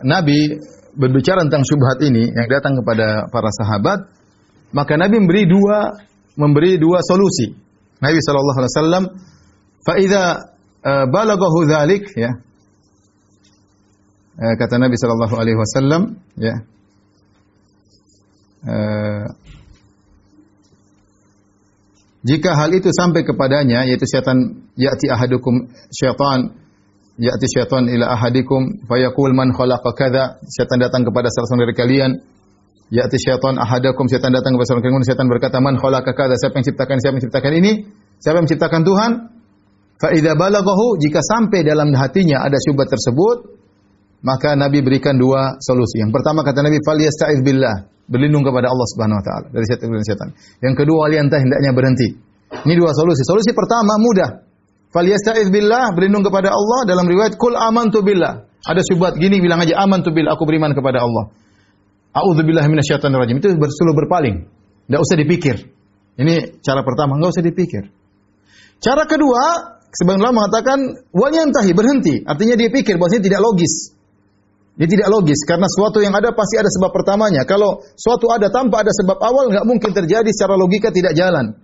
Nabi berbicara tentang syubhat ini yang datang kepada para sahabat, maka Nabi memberi dua solusi. Nabi sallallahu alaihi wasallam, fa idza balaghahu dzalik, ya. Kata Nabi sallallahu alaihi wasallam, ya. Jika hal itu sampai kepadanya, yaitu syaitan, ya'ti syaitan ila ahadikum fayaqul man khalaqa kadza, syaitan datang kepada salah seorang dari kalian, ya'ti syaitan ahadakum, syaitan datang kepada salah seorang, syaitan berkata man khalaqa kadza, siapa yang menciptakan ini? Siapa yang menciptakan Tuhan? Fa idza balaghahu, jika sampai dalam hatinya ada syubhat tersebut, maka Nabi berikan dua solusi. Yang pertama kata Nabi, falyasta'iz billah, berlindung kepada Allah Subhanahu wa taala dari setan. Yang kedua, waliyantah, hendaknya berhenti. Ini dua solusi. Solusi pertama mudah. Falyasta'iz billah, berlindung kepada Allah. Dalam riwayat qul amantu billah. Ada syubhat gini, bilang aja amantu billah, aku beriman kepada Allah. A'udzubillahi minasyaitonir rajim. Itu bersuluh berpaling. Enggak usah dipikir. Ini cara pertama, enggak usah dipikir. Cara kedua, sebagian ulama mengatakan waliyantahi, berhenti. Artinya dia pikir bahwasanya tidak logis. Dia tidak logis karena sesuatu yang ada pasti ada sebab pertamanya. Kalau suatu ada tanpa ada sebab awal, enggak mungkin terjadi, secara logika tidak jalan.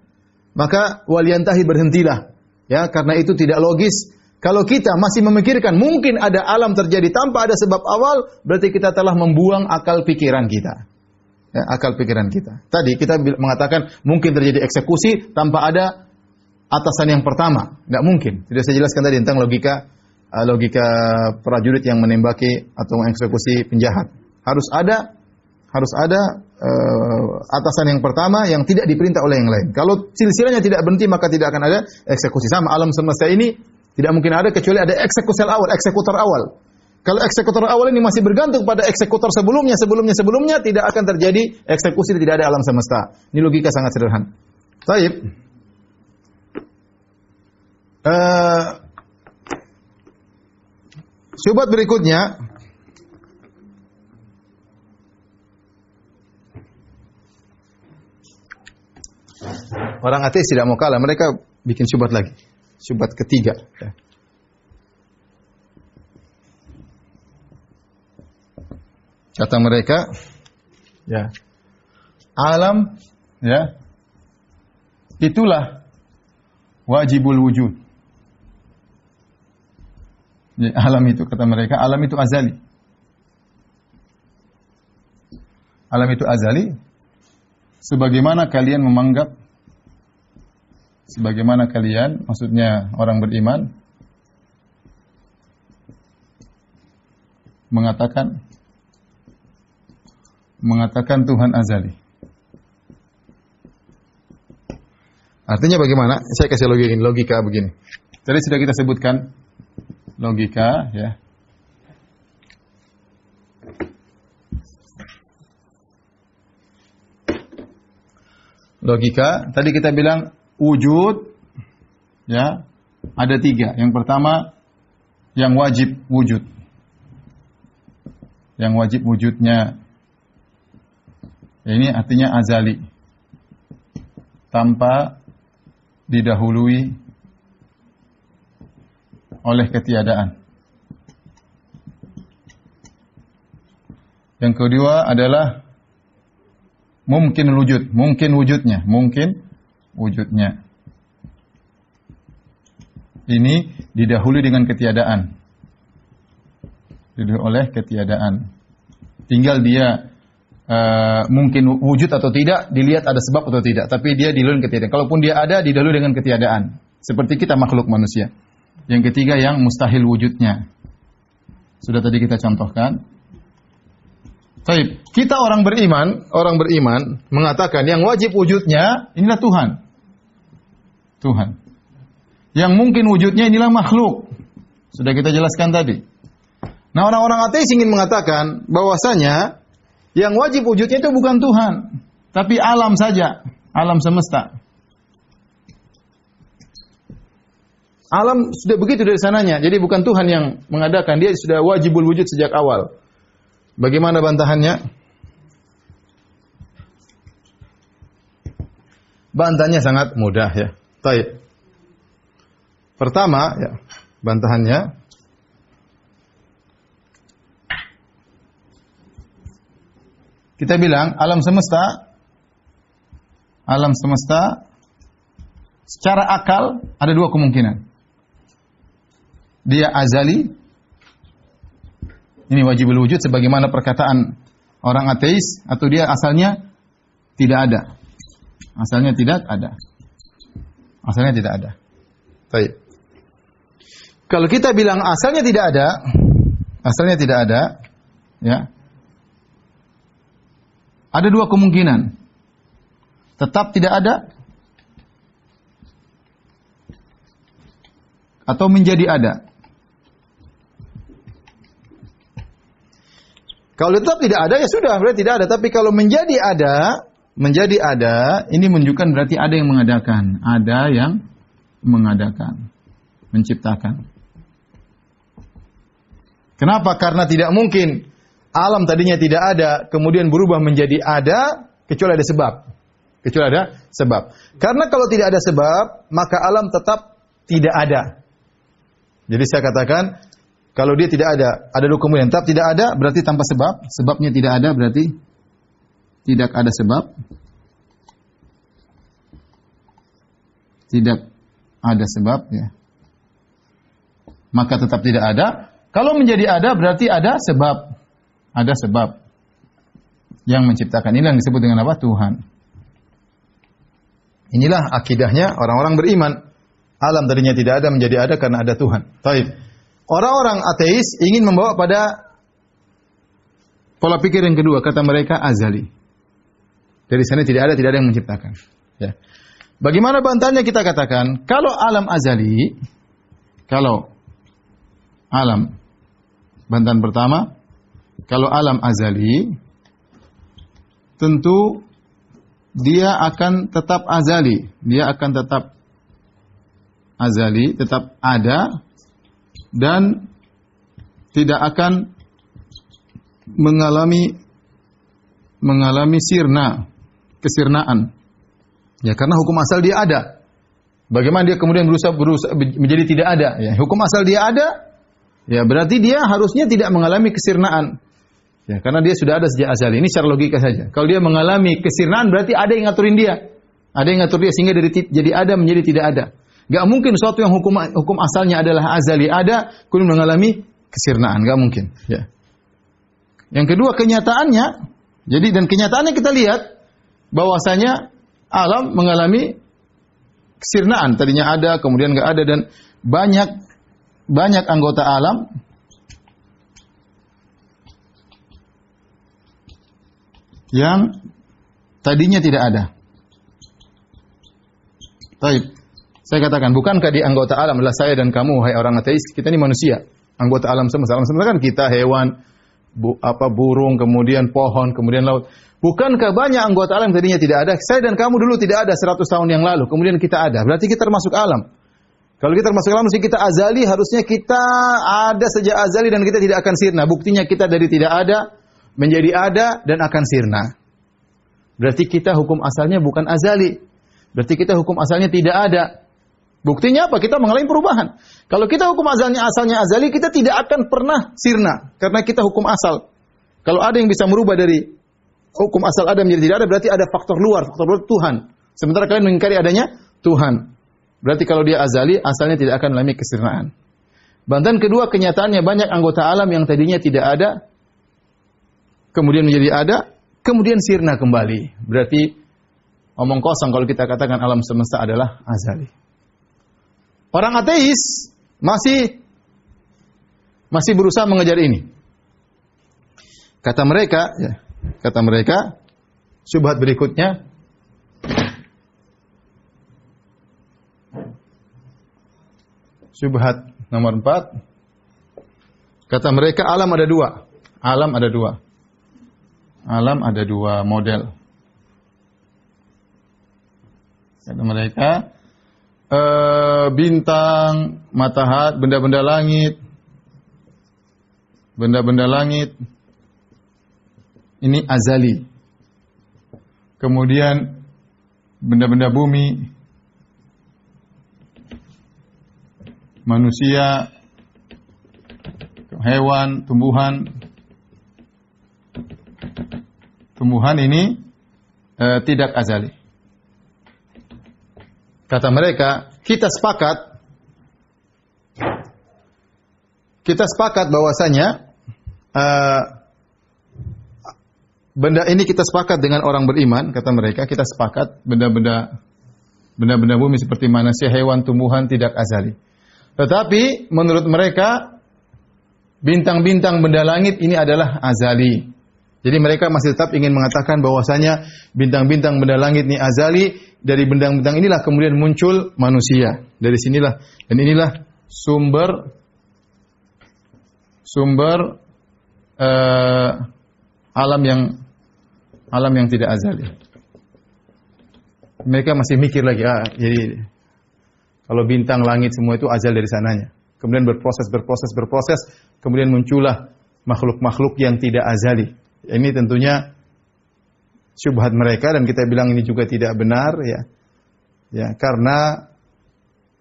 Maka waliyantahi, berhentilah. Ya, karena itu tidak logis. Kalau kita masih memikirkan mungkin ada alam terjadi tanpa ada sebab awal, berarti kita telah membuang akal pikiran kita. Ya, akal pikiran kita. Tadi kita mengatakan mungkin terjadi eksekusi tanpa ada atasan yang pertama. Enggak mungkin. Sudah saya jelaskan tadi tentang logika prajurit yang menembaki atau mengeksekusi penjahat. Harus ada atasan yang pertama yang tidak diperintah oleh yang lain. Kalau silsilahnya tidak berhenti, maka tidak akan ada eksekusi. Sama alam semesta ini tidak mungkin ada kecuali ada eksekutor awal. Kalau eksekutor awal ini masih bergantung pada eksekutor sebelumnya, tidak akan terjadi eksekusi, tidak ada alam semesta. Ini logika sangat sederhana. Baik. Syubhat berikutnya, orang ateis tidak mau kalah, mereka bikin syubhat lagi. Syubhat ketiga. Kata mereka, ya, alam, ya, itulah wajibul wujud. Ya, alam itu, kata mereka, alam itu azali. Alam itu azali, sebagaimana kalian maksudnya orang beriman, mengatakan Tuhan azali. Artinya bagaimana? Saya kasih logika begini. Tadi sudah kita sebutkan logika, ya. Logika, tadi kita bilang wujud, ya, ada tiga. Yang pertama, yang wajib wujud. Yang wajib wujudnya, ini artinya azali. Tanpa didahului oleh ketiadaan. Yang kedua adalah mungkin wujudnya. Ini didahului dengan ketiadaan. Didahului oleh ketiadaan. Tinggal dia mungkin wujud atau tidak, dilihat ada sebab atau tidak. Tapi dia didahului dengan ketiadaan. Kalaupun dia ada, didahului dengan ketiadaan. Seperti kita makhluk manusia. Yang ketiga yang mustahil wujudnya. Sudah tadi kita contohkan. Baik, kita orang beriman mengatakan yang wajib wujudnya inilah Tuhan. Tuhan. Yang mungkin wujudnya inilah makhluk. Sudah kita jelaskan tadi. Nah, orang-orang ateis ingin mengatakan bahwasanya yang wajib wujudnya itu bukan Tuhan, tapi alam saja, alam semesta. Alam sudah begitu dari sananya, jadi bukan Tuhan yang mengadakan, dia sudah wajibul wujud sejak awal. Bagaimana bantahannya? Bantahannya sangat mudah ya. Baik. Pertama ya, bantahannya kita bilang alam semesta secara akal ada dua kemungkinan. Dia azali, ini wajibul wujud sebagaimana perkataan orang ateis, atau dia asalnya tidak ada. Asalnya tidak ada. Asalnya tidak ada. Baik. Kalau kita bilang asalnya tidak ada, ya. Ada dua kemungkinan. Tetap tidak ada atau menjadi ada. Kalau tetap tidak ada ya sudah, berarti tidak ada. Tapi kalau menjadi ada, ini menunjukkan berarti ada yang mengadakan, menciptakan. Kenapa? Karena tidak mungkin alam tadinya tidak ada, kemudian berubah menjadi ada, kecuali ada sebab. Karena kalau tidak ada sebab, maka alam tetap tidak ada. Jadi saya katakan, kalau dia tidak ada dua kemungkinan, tetap tidak ada, berarti tanpa sebab. Sebabnya tidak ada, berarti tidak ada sebab. Tidak ada sebab, ya. Maka tetap tidak ada. Kalau menjadi ada, berarti ada sebab. Ada sebab yang menciptakan. Ini yang disebut dengan apa? Tuhan. Inilah akidahnya orang-orang beriman. Alam tadinya tidak ada menjadi ada karena ada Tuhan. Baik. Orang-orang ateis ingin membawa pada pola pikir yang kedua, kata mereka azali. Dari sana tidak ada yang menciptakan. Ya. Bagaimana bantahannya kita katakan? Kalau alam azali, bantahan pertama, kalau alam azali, tentu dia akan tetap azali. Dia akan tetap azali, tetap ada, dan tidak akan mengalami kesirnaan. Ya, karena hukum asal dia ada. Bagaimana dia kemudian berusaha menjadi tidak ada? Ya, hukum asal dia ada, ya berarti dia harusnya tidak mengalami kesirnaan. Ya, karena dia sudah ada sejak azali. Ini secara logika saja. Kalau dia mengalami kesirnaan, berarti ada yang ngaturin dia. Ada yang ngatur dia sehingga dari jadi ada menjadi tidak ada. Gak mungkin sesuatu yang hukum asalnya adalah azali ada, kemudian mengalami kesirnaan. Gak mungkin. Ya. Yang kedua kenyataannya, dan kenyataannya kita lihat bahwasanya alam mengalami kesirnaan. Tadinya ada, kemudian gak ada, dan banyak anggota alam yang tadinya tidak ada. Baik. Saya katakan, bukankah di anggota alam adalah saya dan kamu, hai orang ateis, kita ini manusia. Anggota alam semesta. Alam semesta kan kita, hewan, burung, kemudian pohon, kemudian laut. Bukankah banyak anggota alam yang tadinya tidak ada? Saya dan kamu dulu tidak ada 100 tahun yang lalu, kemudian kita ada. Berarti kita termasuk alam. Kalau kita termasuk alam, mesti kita azali, harusnya kita ada sejak azali dan kita tidak akan sirna. Buktinya kita dari tidak ada menjadi ada dan akan sirna. Berarti kita hukum asalnya bukan azali. Berarti kita hukum asalnya tidak ada. Buktinya apa? Kita mengalami perubahan. Kalau kita hukum asalnya azali, kita tidak akan pernah sirna. Karena kita hukum asal. Kalau ada yang bisa merubah dari hukum asal ada menjadi tidak ada, berarti ada faktor luar Tuhan. Sementara kalian mengingkari adanya Tuhan. Berarti kalau dia azali, asalnya tidak akan mengalami kesirnaan. Bantahan kedua, kenyataannya banyak anggota alam yang tadinya tidak ada, kemudian menjadi ada, kemudian sirna kembali. Berarti omong kosong kalau kita katakan alam semesta adalah azali. Orang ateis masih berusaha mengejar ini. Kata mereka, syubhat berikutnya, syubhat nomor 4. Kata mereka alam ada dua. Alam ada dua. Alam ada dua model. Kata mereka bintang, matahari, benda-benda langit ini azali. Kemudian benda-benda bumi, manusia, hewan, tumbuhan ini tidak azali. Kata mereka, kita sepakat bahwasanya benda ini kita sepakat dengan orang beriman, kata mereka, kita sepakat benda-benda bumi seperti manusia, hewan, tumbuhan tidak azali. Tetapi menurut mereka bintang-bintang benda langit ini adalah azali. Jadi mereka masih tetap ingin mengatakan bahwasanya bintang-bintang benda langit ini azali, dari bintang-bintang inilah kemudian muncul manusia. Dari sinilah, dan inilah sumber alam yang tidak azali. Mereka masih mikir lagi, jadi kalau bintang langit semua itu azal dari sananya. Kemudian berproses, kemudian muncullah makhluk-makhluk yang tidak azali. Ini tentunya syubhat mereka, dan kita bilang ini juga tidak benar, ya. Ya, karena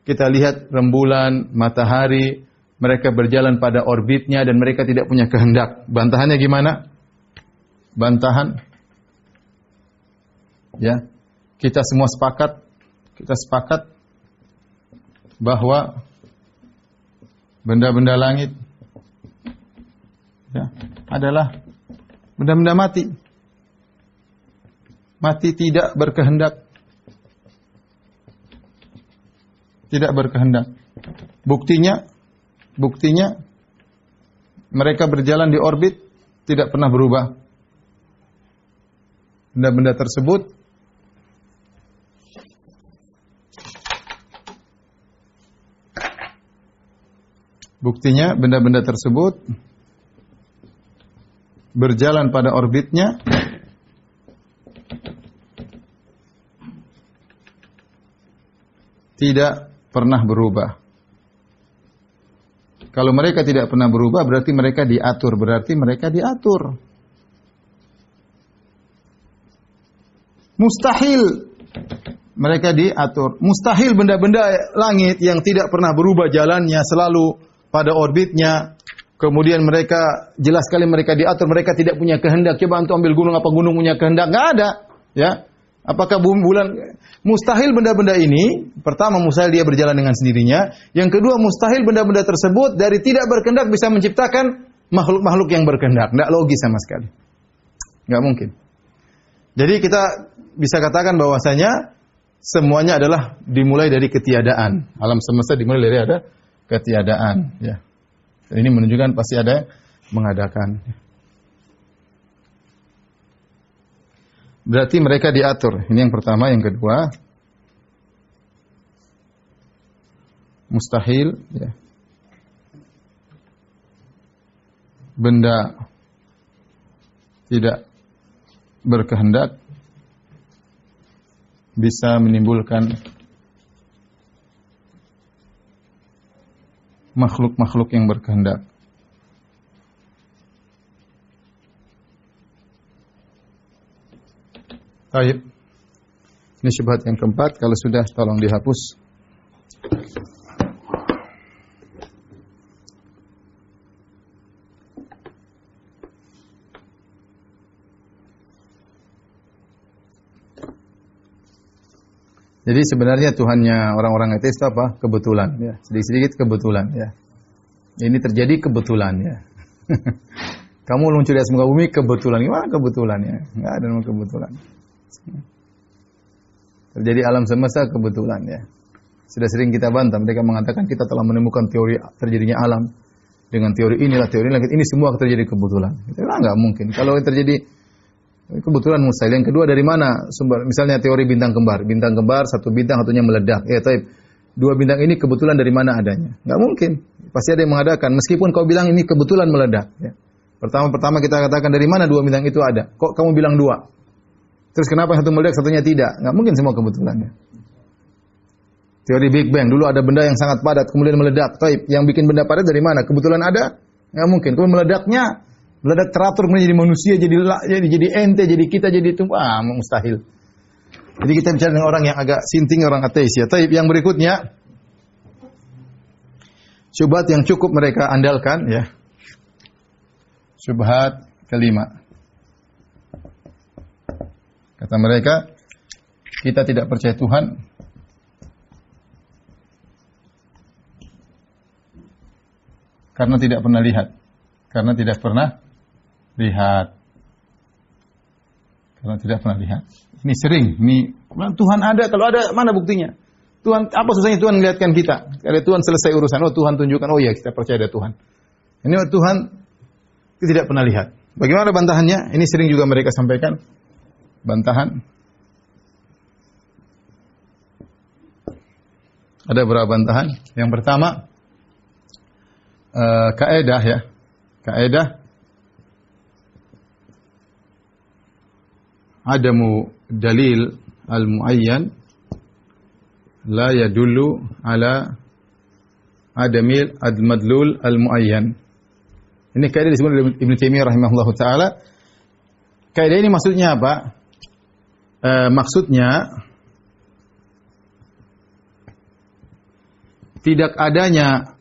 kita lihat rembulan, matahari, mereka berjalan pada orbitnya dan mereka tidak punya kehendak. Bantahannya gimana? Bantahan, ya. Kita semua sepakat bahwa benda-benda langit, ya, adalah benda-benda mati. Mati tidak berkehendak. Tidak berkehendak. Buktinya mereka berjalan di orbit tidak pernah berubah. Benda-benda tersebut berjalan pada orbitnya tidak pernah berubah. Kalau mereka tidak pernah berubah, berarti mereka diatur. Mustahil mereka diatur. Mustahil benda-benda langit yang tidak pernah berubah jalannya, selalu pada orbitnya. Kemudian mereka, jelas sekali mereka diatur, mereka tidak punya kehendak. Coba antum ambil gunung, apa gunung punya kehendak? Enggak ada, ya. Apakah bulan? Mustahil benda-benda ini, pertama mustahil dia berjalan dengan sendirinya. Yang kedua, mustahil benda-benda tersebut dari tidak berkehendak bisa menciptakan makhluk-makhluk yang berkehendak. Enggak logis sama sekali. Enggak mungkin. Jadi kita bisa katakan bahwasanya semuanya adalah dimulai dari ketiadaan. Alam semesta dimulai dari ada ketiadaan, ya. Dan ini menunjukkan pasti ada yang mengadakan. Berarti mereka diatur. Ini yang pertama, yang kedua mustahil, ya. Benda tidak berkehendak bisa menimbulkan makhluk-makhluk yang berkehendak. Baik. Ini syubhat yang keempat. Kalau sudah, tolong dihapus. Jadi sebenarnya Tuhannya orang-orang ateis itu apa? Kebetulan, ya. Sedikit-sedikit kebetulan, ya. Ini terjadi kebetulan, ya. Kamu luncur di atas muka bumi kebetulan. Gimana kebetulan, ya? Enggak ada nama kebetulan. Terjadi alam semesta kebetulan, ya. Sudah sering kita bantah, mereka mengatakan kita telah menemukan teori terjadinya alam. dengan teori inilah, teori langit ini semua terjadi kebetulan. Enggak mungkin. Kalau terjadi kebetulan mustahil. Yang kedua, dari mana sumber? Misalnya teori bintang kembar. Bintang kembar, satu bintang satunya meledak. Taib. Dua bintang ini kebetulan dari mana adanya? Enggak mungkin. Pasti ada yang mengadakan. Meskipun kau bilang ini kebetulan meledak. Ya. Pertama kita katakan dari mana dua bintang itu ada? Kok kamu bilang dua? Terus kenapa satu meledak, satunya tidak? Enggak mungkin semua kebetulan. Ya. Teori Big Bang. Dulu ada benda yang sangat padat, kemudian meledak. Taib. Yang bikin benda padat dari mana? Kebetulan ada? Enggak mungkin. Kemudian meledak teratur, kemudian jadi manusia, jadi ente, jadi kita, jadi itu. Mustahil. Jadi kita bicara dengan orang yang agak sinting, orang ateis ya. Taib. Yang berikutnya, syubhat yang cukup mereka andalkan ya. Syubhat kelima. Kata mereka, kita tidak percaya Tuhan karena tidak pernah lihat. Karena tidak pernah lihat. Karena tidak pernah lihat. Ini sering. Tuhan ada. Kalau ada, mana buktinya? Tuhan, apa susahnya Tuhan melihatkan kita? Kalau Tuhan selesai urusan, Tuhan tunjukkan, ya kita percaya ada Tuhan. Ini Tuhan tidak pernah lihat. Bagaimana bantahannya? Ini sering juga mereka sampaikan. Bantahan. Ada beberapa bantahan. Yang pertama, kaedah ya. Kaedah adamu dalil al-muayyan la yadullu ala adamil ad-madlul al-muayyan. Ini kaidah disebut oleh Ibnu Taimiyah rahimahullahu taala. Kaidah ini maksudnya apa? Maksudnya tidak adanya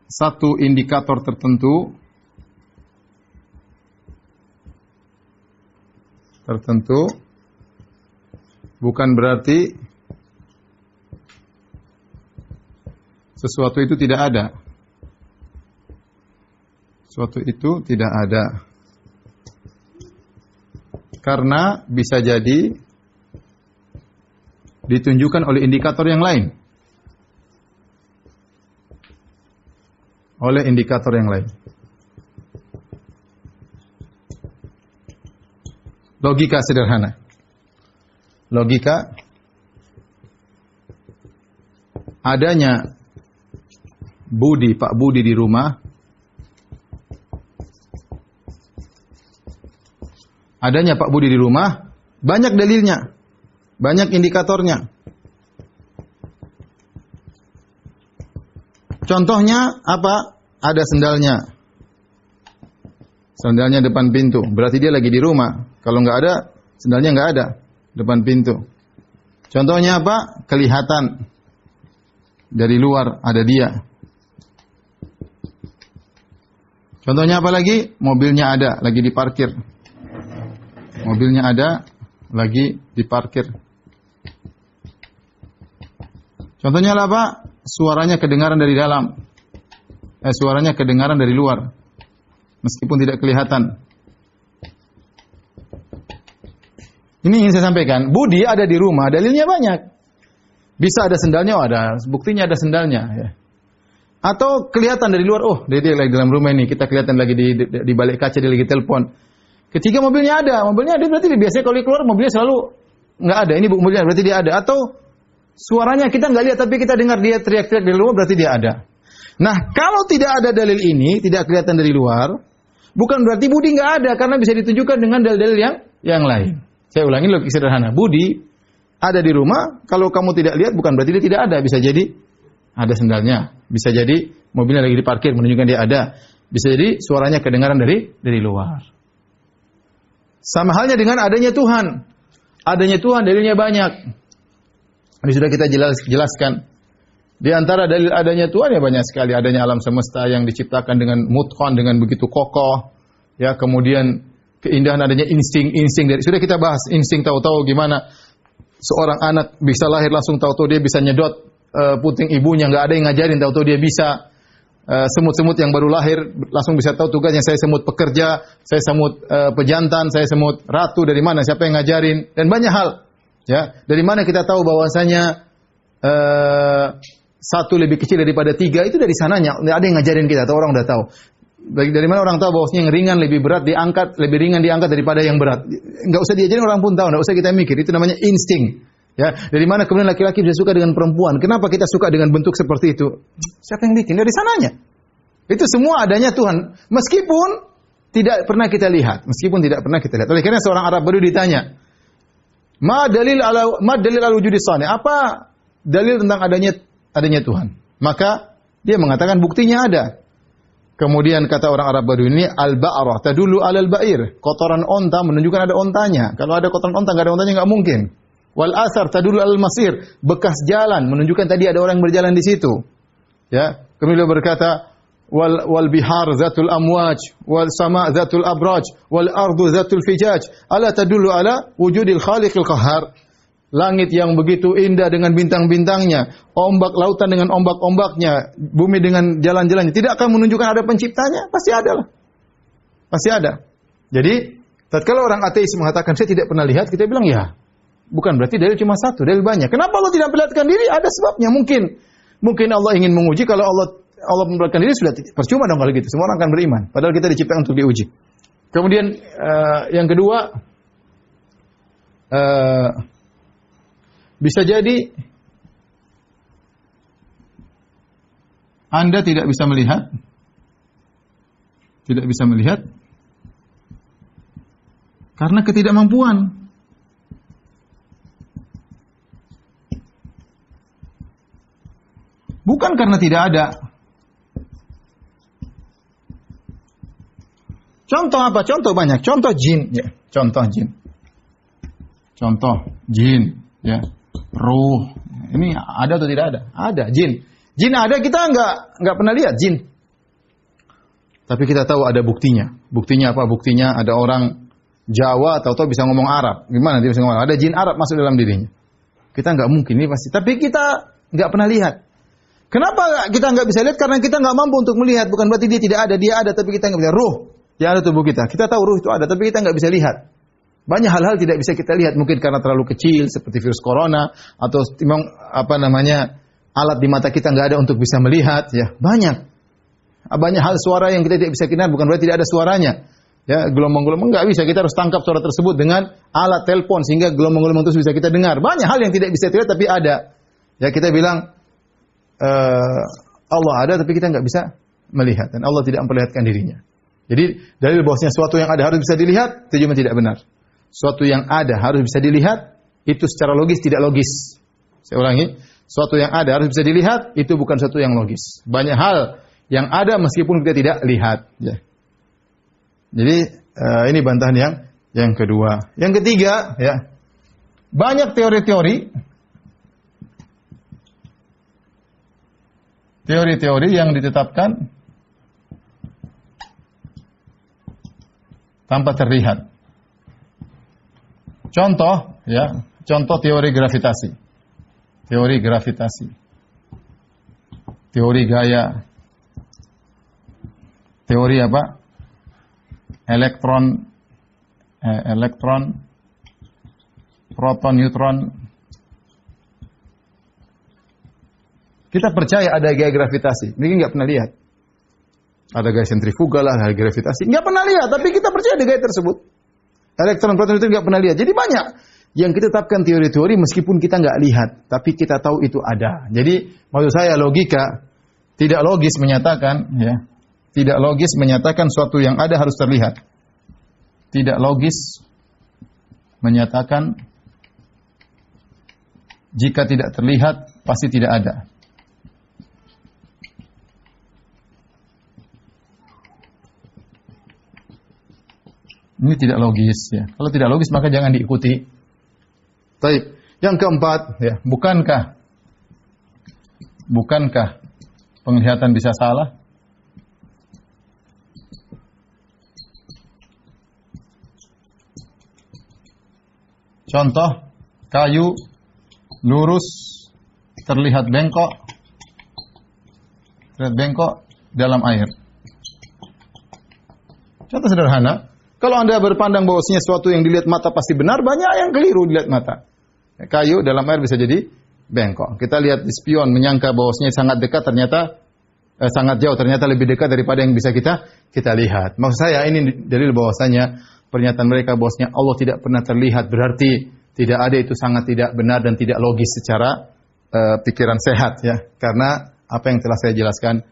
satu indikator tertentu bukan berarti sesuatu itu tidak ada. Sesuatu itu tidak ada. Karena bisa jadi ditunjukkan oleh indikator yang lain. Oleh indikator yang lain. Logika sederhana. Logika adanya Pak Budi di rumah, adanya Pak Budi di rumah, banyak dalilnya, banyak indikatornya. Contohnya apa? Ada sendalnya. Sendalnya depan pintu. Berarti dia lagi di rumah. Kalau nggak ada, sendalnya nggak ada depan pintu. Contohnya apa? Kelihatan dari luar ada dia. Contohnya apa lagi? Mobilnya ada, lagi diparkir. Mobilnya ada, lagi diparkir. Contohnya apa? Suaranya kedengaran dari dalam. Suaranya kedengaran dari luar. Meskipun tidak kelihatan. Ini ingin saya sampaikan. Budi ada di rumah, dalilnya banyak. Bisa ada sendalnya, ada. Buktinya ada sendalnya. Ya. Atau kelihatan dari luar, dia lagi dalam rumah ini. Kita kelihatan lagi di balik kaca, dia lagi telepon. Ketiga, mobilnya ada. Mobilnya ada berarti biasanya kalau dia keluar, mobilnya selalu nggak ada. Ini mobilnya berarti dia ada. Atau suaranya kita nggak lihat, tapi kita dengar dia teriak-teriak dari luar, berarti dia ada. Nah, kalau tidak ada dalil ini, tidak kelihatan dari luar, bukan berarti Budi nggak ada, karena bisa ditunjukkan dengan dalil-dalil yang lain. Saya ulangi logika sederhana. Budi ada di rumah, kalau kamu tidak lihat, bukan berarti dia tidak ada. Bisa jadi ada sendalnya. Bisa jadi mobilnya lagi diparkir, menunjukkan dia ada. Bisa jadi suaranya kedengaran dari luar. Sama halnya dengan adanya Tuhan. Adanya Tuhan, dalilnya banyak. Ini sudah kita jelaskan. Di antara dalil adanya Tuhan ya banyak sekali. Adanya alam semesta yang diciptakan dengan mutqan, dengan begitu kokoh. Ya, kemudian keindahan adanya insting dari sudah kita bahas insting, tahu-tahu gimana seorang anak bisa lahir langsung tahu-tahu dia bisa nyedot puting ibunya, nggak ada yang ngajarin, tahu-tahu dia bisa. Semut-semut yang baru lahir langsung bisa tahu tugasnya, saya semut pekerja, saya semut pejantan, saya semut ratu, dari mana, siapa yang ngajarin, dan banyak hal. Ya, dari mana kita tahu bahwasanya 1 lebih kecil daripada 3 itu dari sananya. Ada yang ngajarin kita atau orang udah tahu. Dari mana orang tahu bahwasanya yang ringan lebih berat diangkat, lebih ringan diangkat daripada yang berat. Enggak usah diajarin, orang pun tahu, enggak usah kita mikir. Itu namanya insting. Ya, dari mana kemudian laki-laki bisa suka dengan perempuan? Kenapa kita suka dengan bentuk seperti itu? Siapa yang bikin? Dari sananya. Itu semua adanya Tuhan. Meskipun tidak pernah kita lihat, Oleh karena seorang Arab baru ditanya, Ma dalil ala wujudi sani? Apa dalil tentang adanya Tuhan? Maka dia mengatakan buktinya ada. Kemudian kata orang Arab Badui ini, al-ba'rah tadullu alal ba'ir. Kotoran onta menunjukkan ada ontanya. Kalau ada kotoran onta, enggak ada ontanya enggak mungkin. Wal asar tadullu alal masir. Bekas jalan menunjukkan tadi ada orang yang berjalan di situ. Ya, kemudian beliau berkata, wal bihar zatul amwaj, wal sama zatul abraj, wal ardu zatul fijaj. Ala tadullu ala wujudil khaliqil qahhar. Langit yang begitu indah dengan bintang-bintangnya, ombak lautan dengan ombak-ombaknya, bumi dengan jalan-jalannya, tidak akan menunjukkan ada penciptanya? Pasti ada lah. Pasti ada. Jadi, tatkala orang ateis mengatakan saya tidak pernah lihat, kita bilang ya, bukan berarti dalil cuma satu, dalil banyak. Kenapa Allah tidak memperlihatkan diri? Ada sebabnya. Mungkin Allah ingin menguji. Kalau Allah memperlihatkan diri sudah percuma dong kalau gitu. Semua orang akan beriman. Padahal kita diciptakan untuk diuji. Kemudian yang kedua, bisa jadi Anda tidak bisa melihat karena ketidakmampuan. Bukan karena tidak ada. Contoh apa? Contoh banyak. Contoh jin, ya. Contoh jin, ya. Ruh. Ini ada atau tidak ada? Ada, jin. Jin ada, kita enggak pernah lihat jin. Tapi kita tahu ada buktinya. Buktinya apa? Buktinya ada orang Jawa tahu-tahu bisa ngomong Arab. Gimana dia bisa ngomong Arab? Ada jin Arab masuk dalam dirinya. Kita enggak mungkin, ini pasti. Tapi kita enggak pernah lihat. Kenapa kita enggak bisa lihat? Karena kita enggak mampu untuk melihat. Bukan berarti dia tidak ada, dia ada tapi kita enggak bisa. Ruh yang ada tubuh kita. Kita tahu ruh itu ada, tapi kita enggak bisa lihat. Banyak hal-hal tidak bisa kita lihat, mungkin karena terlalu kecil seperti virus corona atau alat di mata kita nggak ada untuk bisa melihat, ya. Banyak hal suara yang kita tidak bisa dengar, bukan berarti tidak ada suaranya. Ya, gelombang-gelombang nggak bisa, kita harus tangkap suara tersebut dengan alat telepon sehingga gelombang-gelombang itu bisa kita dengar. Banyak hal yang tidak bisa dilihat tapi ada. Ya, kita bilang Allah ada tapi kita nggak bisa melihat dan Allah tidak memperlihatkan dirinya. Jadi dalil bahwasanya sesuatu yang ada harus bisa dilihat itu juga tidak benar. Suatu yang ada harus bisa dilihat, itu secara logis tidak logis. Saya ulangi, suatu yang ada harus bisa dilihat, itu bukan suatu yang logis. Banyak hal yang ada meskipun kita tidak lihat. Ya. Jadi ini bantahan yang kedua. Yang ketiga, ya, banyak teori-teori yang ditetapkan tanpa terlihat. Contoh teori gravitasi. Teori gaya. Teori apa? Elektron, proton, neutron. Kita percaya ada gaya gravitasi. Mungkin nggak pernah lihat. Ada gaya sentrifugal lah, gaya gravitasi. Nggak pernah lihat, tapi kita percaya ada gaya tersebut. Elektron, proton itu nggak pernah lihat. Jadi banyak yang kita tetapkan teori-teori meskipun kita nggak lihat, tapi kita tahu itu ada. Jadi maksud saya logika tidak logis menyatakan, ya, tidak logis menyatakan suatu yang ada harus terlihat. Tidak logis menyatakan jika tidak terlihat pasti tidak ada. Ini tidak logis, ya. Kalau tidak logis maka jangan diikuti. Baik. Yang keempat, ya, bukankah penglihatan bisa salah? Contoh, kayu lurus terlihat bengkok dalam air. Contoh sederhana. Kalau Anda berpandang bahwasanya sesuatu yang dilihat mata pasti benar, banyak yang keliru dilihat mata. Kayu dalam air bisa jadi bengkok. Kita lihat spion menyangka bahwasanya sangat dekat, ternyata sangat jauh, ternyata lebih dekat daripada yang bisa kita lihat. Maksud saya ini dalil bahwasanya pernyataan mereka bahwasanya Allah tidak pernah terlihat berarti tidak ada, itu sangat tidak benar dan tidak logis secara pikiran sehat ya. Karena apa yang telah saya jelaskan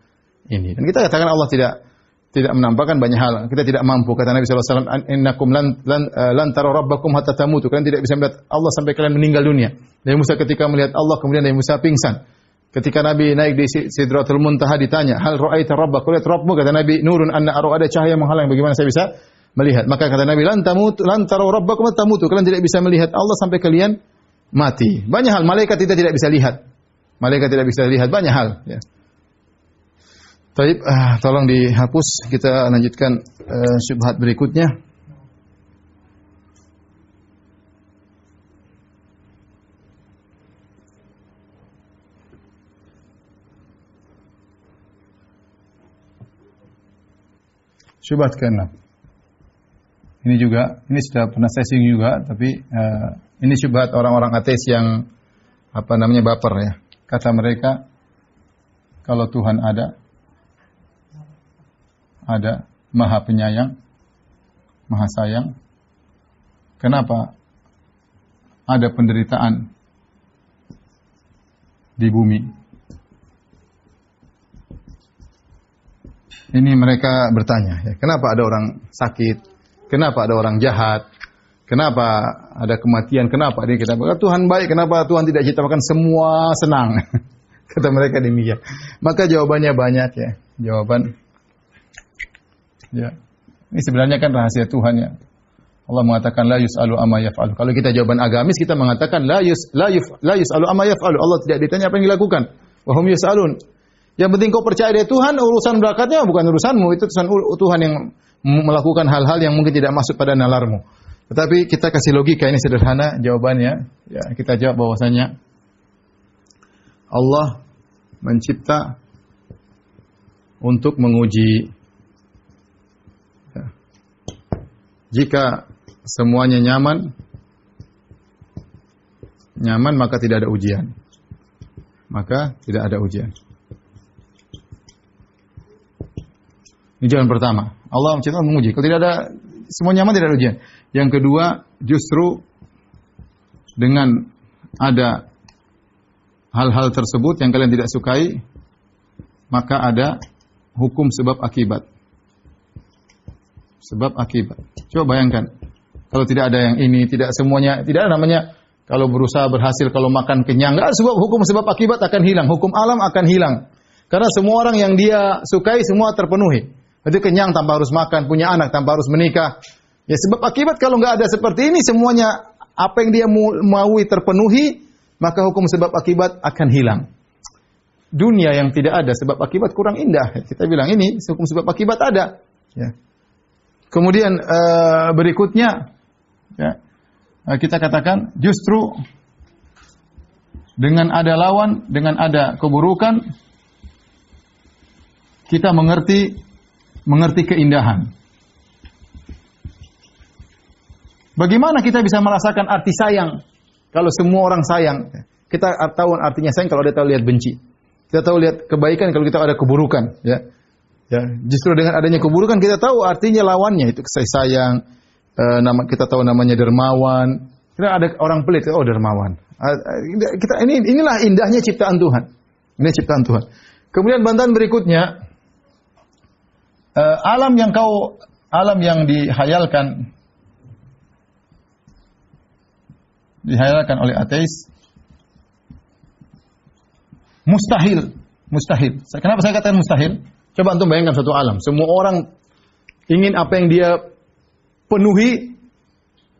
ini. Dan kita katakan Allah tidak menampakkan banyak hal. Kita tidak mampu. Kata Nabi SAW, innakum lan tara rabbakum hatta tamutu. Kalian tidak bisa melihat Allah sampai kalian meninggal dunia. Nabi Musa ketika melihat Allah, kemudian Nabi Musa pingsan. Ketika Nabi naik di Sidratul Muntaha ditanya, hal ra'aita rabbak? Kau lihat Rabbmu? Kata Nabi, nurun anna aru, ada cahaya menghalang, bagaimana saya bisa melihat? Maka kata Nabi, lan tara rabbakum hatta tamutu. Kalian tidak bisa melihat Allah sampai kalian mati. Banyak hal malaikat kita tidak bisa lihat. Malaikat tidak bisa lihat banyak hal ya. Baik, tolong dihapus. Kita lanjutkan syubhat berikutnya. Syubhat ke-6. Ini sudah pernah saya singgung juga, tapi ini syubhat orang-orang ateis yang baper ya. Kata mereka, kalau Tuhan ada Maha Penyayang, Maha Sayang, kenapa ada penderitaan di bumi? Ini mereka bertanya, ya, kenapa ada orang sakit? Kenapa ada orang jahat? Kenapa ada kematian? Kenapa ini kita berkata Tuhan baik? Kenapa Tuhan tidak ciptakan semua senang? Kata mereka demikian. Maka jawabannya banyak ya. Ya. Ini sebenarnya kan rahasia Tuhan ya. Allah mengatakan la yus'alu amma yaf'alu. Kalau kita jawaban agamis kita mengatakan la yus'alu amma yaf'alu. Allah tidak ditanya apa yang dilakukan. Wa hum yus'alun. Yang penting kau percaya dia Tuhan, urusan berikutnya bukan urusanmu, itu urusan Tuhan yang melakukan hal-hal yang mungkin tidak masuk pada nalarmu. Tetapi kita kasih logika, ini sederhana jawabannya. Ya, kita jawab bahwasanya Allah mencipta untuk menguji. Ya. Jika semuanya nyaman maka tidak ada ujian. Ini jawaban pertama. Allah mencipta menguji. Kalau tidak ada semua nyaman, tidak ada ujian. Yang kedua, justru dengan ada hal-hal tersebut yang kalian tidak sukai, maka ada hukum sebab akibat. Sebab akibat. Coba bayangkan, kalau tidak ada yang ini, tidak semuanya, tidak ada namanya kalau berusaha berhasil, kalau makan kenyang, enggak, sebab hukum sebab akibat akan hilang, hukum alam akan hilang. Karena semua orang yang dia sukai semua terpenuhi. Jadi kenyang tanpa harus makan, punya anak tanpa harus menikah. Ya sebab akibat kalau enggak ada seperti ini, semuanya apa yang dia maui terpenuhi, maka hukum sebab akibat akan hilang. Dunia yang tidak ada sebab akibat kurang indah. Kita bilang ini hukum sebab akibat ada. Ya. Kemudian berikutnya, ya, kita katakan justru dengan ada lawan, dengan ada keburukan, kita mengerti keindahan. Bagaimana kita bisa merasakan arti sayang? Kalau semua orang sayang, kita tahu artinya sayang kalau ada tahu lihat benci. Kita tahu lihat kebaikan kalau kita ada keburukan, ya. Ya, justru dengan adanya keburukan kita tahu artinya lawannya, itu kasih sayang. Kita tahu namanya dermawan. Kita ada orang pelit, oh dermawan. Inilah indahnya ciptaan Tuhan. Ini ciptaan Tuhan. Kemudian bantahan berikutnya, alam yang dihayalkan oleh ateis mustahil. Kenapa saya katakan mustahil? Coba antum bayangkan suatu alam, semua orang ingin apa yang dia penuhi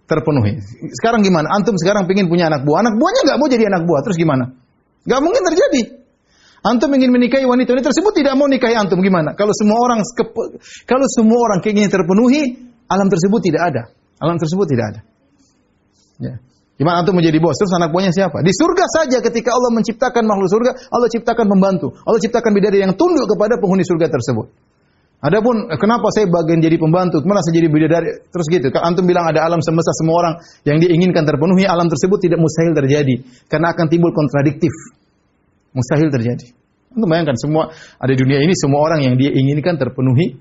terpenuhi. Sekarang gimana? Antum sekarang ingin punya anak buahnya nggak mau jadi anak buah, terus gimana? Nggak mungkin terjadi. Antum ingin menikahi wanita tersebut tidak mau nikahi antum, gimana? Kalau semua orang keinginan terpenuhi, alam tersebut tidak ada. Ya. Gimana antum menjadi bos? Terus anak buahnya siapa? Di surga saja ketika Allah menciptakan makhluk surga, Allah ciptakan pembantu. Allah ciptakan bidadari yang tunduk kepada penghuni surga tersebut. Adapun kenapa saya bagian jadi pembantu, kemana saya jadi bidadari, terus gitu. Kalau antum bilang ada alam semesta semua orang yang diinginkan terpenuhi, alam tersebut tidak mustahil terjadi karena akan timbul kontradiktif. Mustahil terjadi. Antum bayangkan semua ada di dunia ini semua orang yang dia inginkan terpenuhi.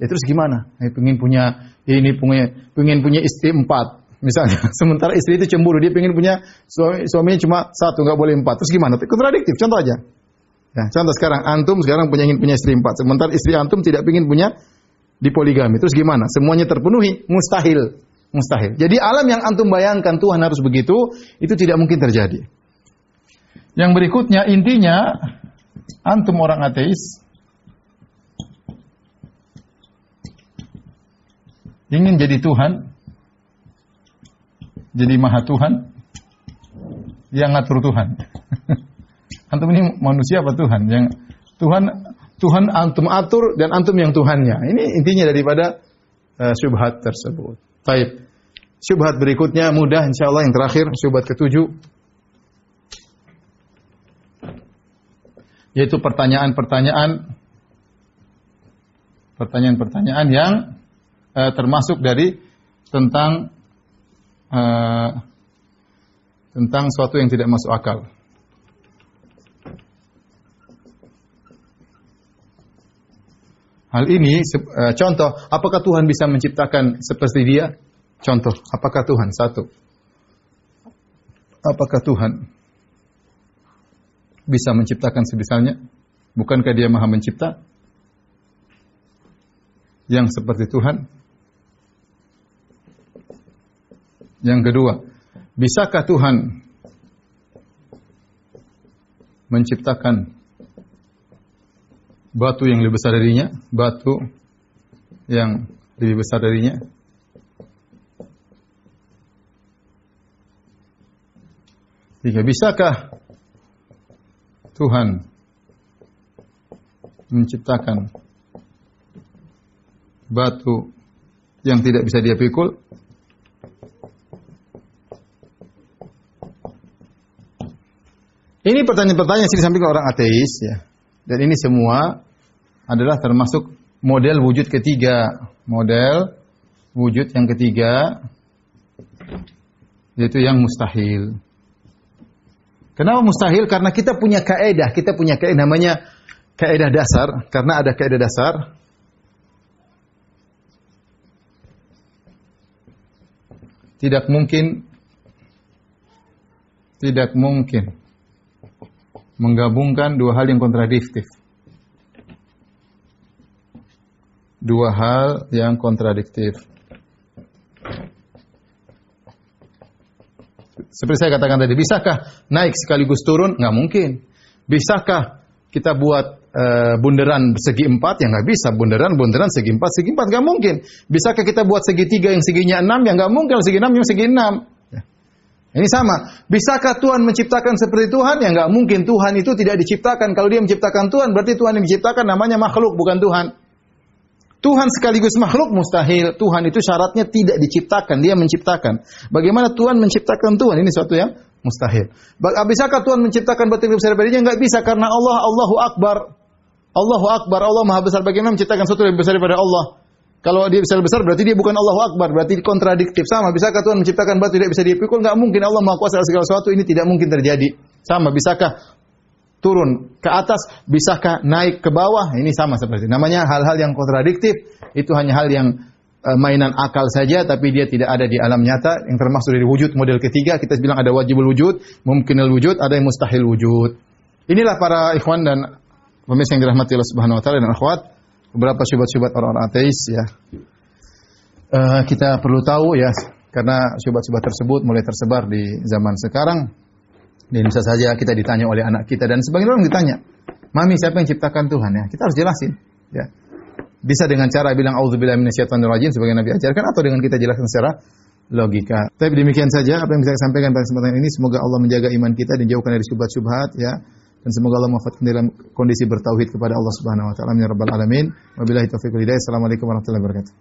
Ya terus gimana? Pengen punya ini pengen punya istri 4 misalnya. Sementara istri itu cemburu, dia pengen punya suaminya cuma 1, enggak boleh 4. Terus gimana? Kontradiktif. Contoh aja. Ya, contoh sekarang antum sekarang ingin punya istri 4, sementara istri antum tidak ingin punya dipoligami. Terus gimana? Semuanya terpenuhi? Mustahil. Mustahil. Jadi alam yang antum bayangkan Tuhan harus begitu, itu tidak mungkin terjadi. Yang berikutnya intinya antum orang ateis ingin jadi Tuhan, jadi Maha Tuhan yang ngatur Tuhan. Antum ini manusia apa Tuhan? Yang Tuhan antum atur dan antum yang Tuhannya. Ini intinya daripada syubhat tersebut. Baik. Syubhat berikutnya mudah insyaallah yang terakhir, syubhat ke-7. Yaitu pertanyaan-pertanyaan yang termasuk dari tentang sesuatu yang tidak masuk akal. Hal ini contoh, apakah Tuhan bisa menciptakan seperti dia? Contoh, apakah Tuhan? Satu. Apakah Tuhan bisa menciptakan sebisanya? Bukankah dia Maha Mencipta? Yang seperti Tuhan? Yang kedua, bisakah Tuhan menciptakan batu yang lebih besar darinya? Batu yang lebih besar darinya? Tiga, bisakah Tuhan menciptakan batu yang tidak bisa dia pikul? Ini pertanyaan-pertanyaan yang disampaikan orang ateis ya. Dan ini semua adalah termasuk model wujud ketiga. Model wujud yang ketiga, yaitu yang mustahil. Kenapa mustahil? Karena kita punya kaidah namanya kaidah dasar. Karena ada kaidah dasar. Tidak mungkin menggabungkan dua hal yang kontradiktif. Dua hal yang kontradiktif. Seperti saya katakan tadi, bisakah naik sekaligus turun? Nggak mungkin. Bisakah kita buat bundaran segi 4? Ya nggak bisa. Bundaran segi 4 nggak mungkin. Bisakah kita buat segitiga yang seginya 6? Ya nggak mungkin. Segi 6 yang segi 6. Ini sama. Bisakah Tuhan menciptakan seperti Tuhan? Ya nggak mungkin. Tuhan itu tidak diciptakan. Kalau dia menciptakan Tuhan, berarti Tuhan yang diciptakan namanya makhluk, bukan Tuhan. Tuhan sekaligus makhluk mustahil. Tuhan itu syaratnya tidak diciptakan, dia menciptakan. Bagaimana Tuhan menciptakan Tuhan? Ini suatu yang mustahil. Bisakah Tuhan menciptakan batu yang besar darinya? Nggak bisa, karena Allahu Akbar. Allahu Akbar, Allah Maha Besar. Bagaimana menciptakan sesuatu yang lebih besar daripada Allah? Kalau dia besar berarti dia bukan Allahu Akbar, berarti kontradiktif. Sama, bisakah Tuhan menciptakan batu tidak bisa dipikul? Enggak mungkin. Allah Maha Kuasa atas segala sesuatu, ini tidak mungkin terjadi. Sama, bisakah turun ke atas, bisakah naik ke bawah? Ini sama seperti. Namanya hal-hal yang kontradiktif, itu hanya hal yang mainan akal saja, tapi dia tidak ada di alam nyata, yang termasuk dari wujud model ketiga. Kita bilang ada wajibul wujud, mumkinul wujud, ada yang mustahil wujud. Inilah para ikhwan dan pemirsa yang dirahmati Allah Subhanahu wa taala dan akhwat, beberapa syubhat-syubhat orang-orang ateis ya. Kita perlu tahu ya, karena syubhat-syubhat tersebut mulai tersebar di zaman sekarang. Dan bisa saja kita ditanya oleh anak kita dan sebagian orang ditanya, "Mami, siapa yang ciptakan Tuhan?" Ya, kita harus jelasin, ya. Bisa dengan cara bilang auzubillahi minasyaitonirrajim sebagai Nabi ajarkan, atau dengan kita jelaskan secara logika. Tapi demikian saja apa yang bisa saya sampaikan pada kesempatan ini. Semoga Allah menjaga iman kita dan jauhkan dari syubhat-syubhat ya. Dan semoga Allah mewafatkan dalam kondisi bertauhid kepada Allah Subhanahu wa taala. Amin ya rabbal alamin. Wabillahi taufiq wal hidayah. Assalamualaikum warahmatullahi wabarakatuh.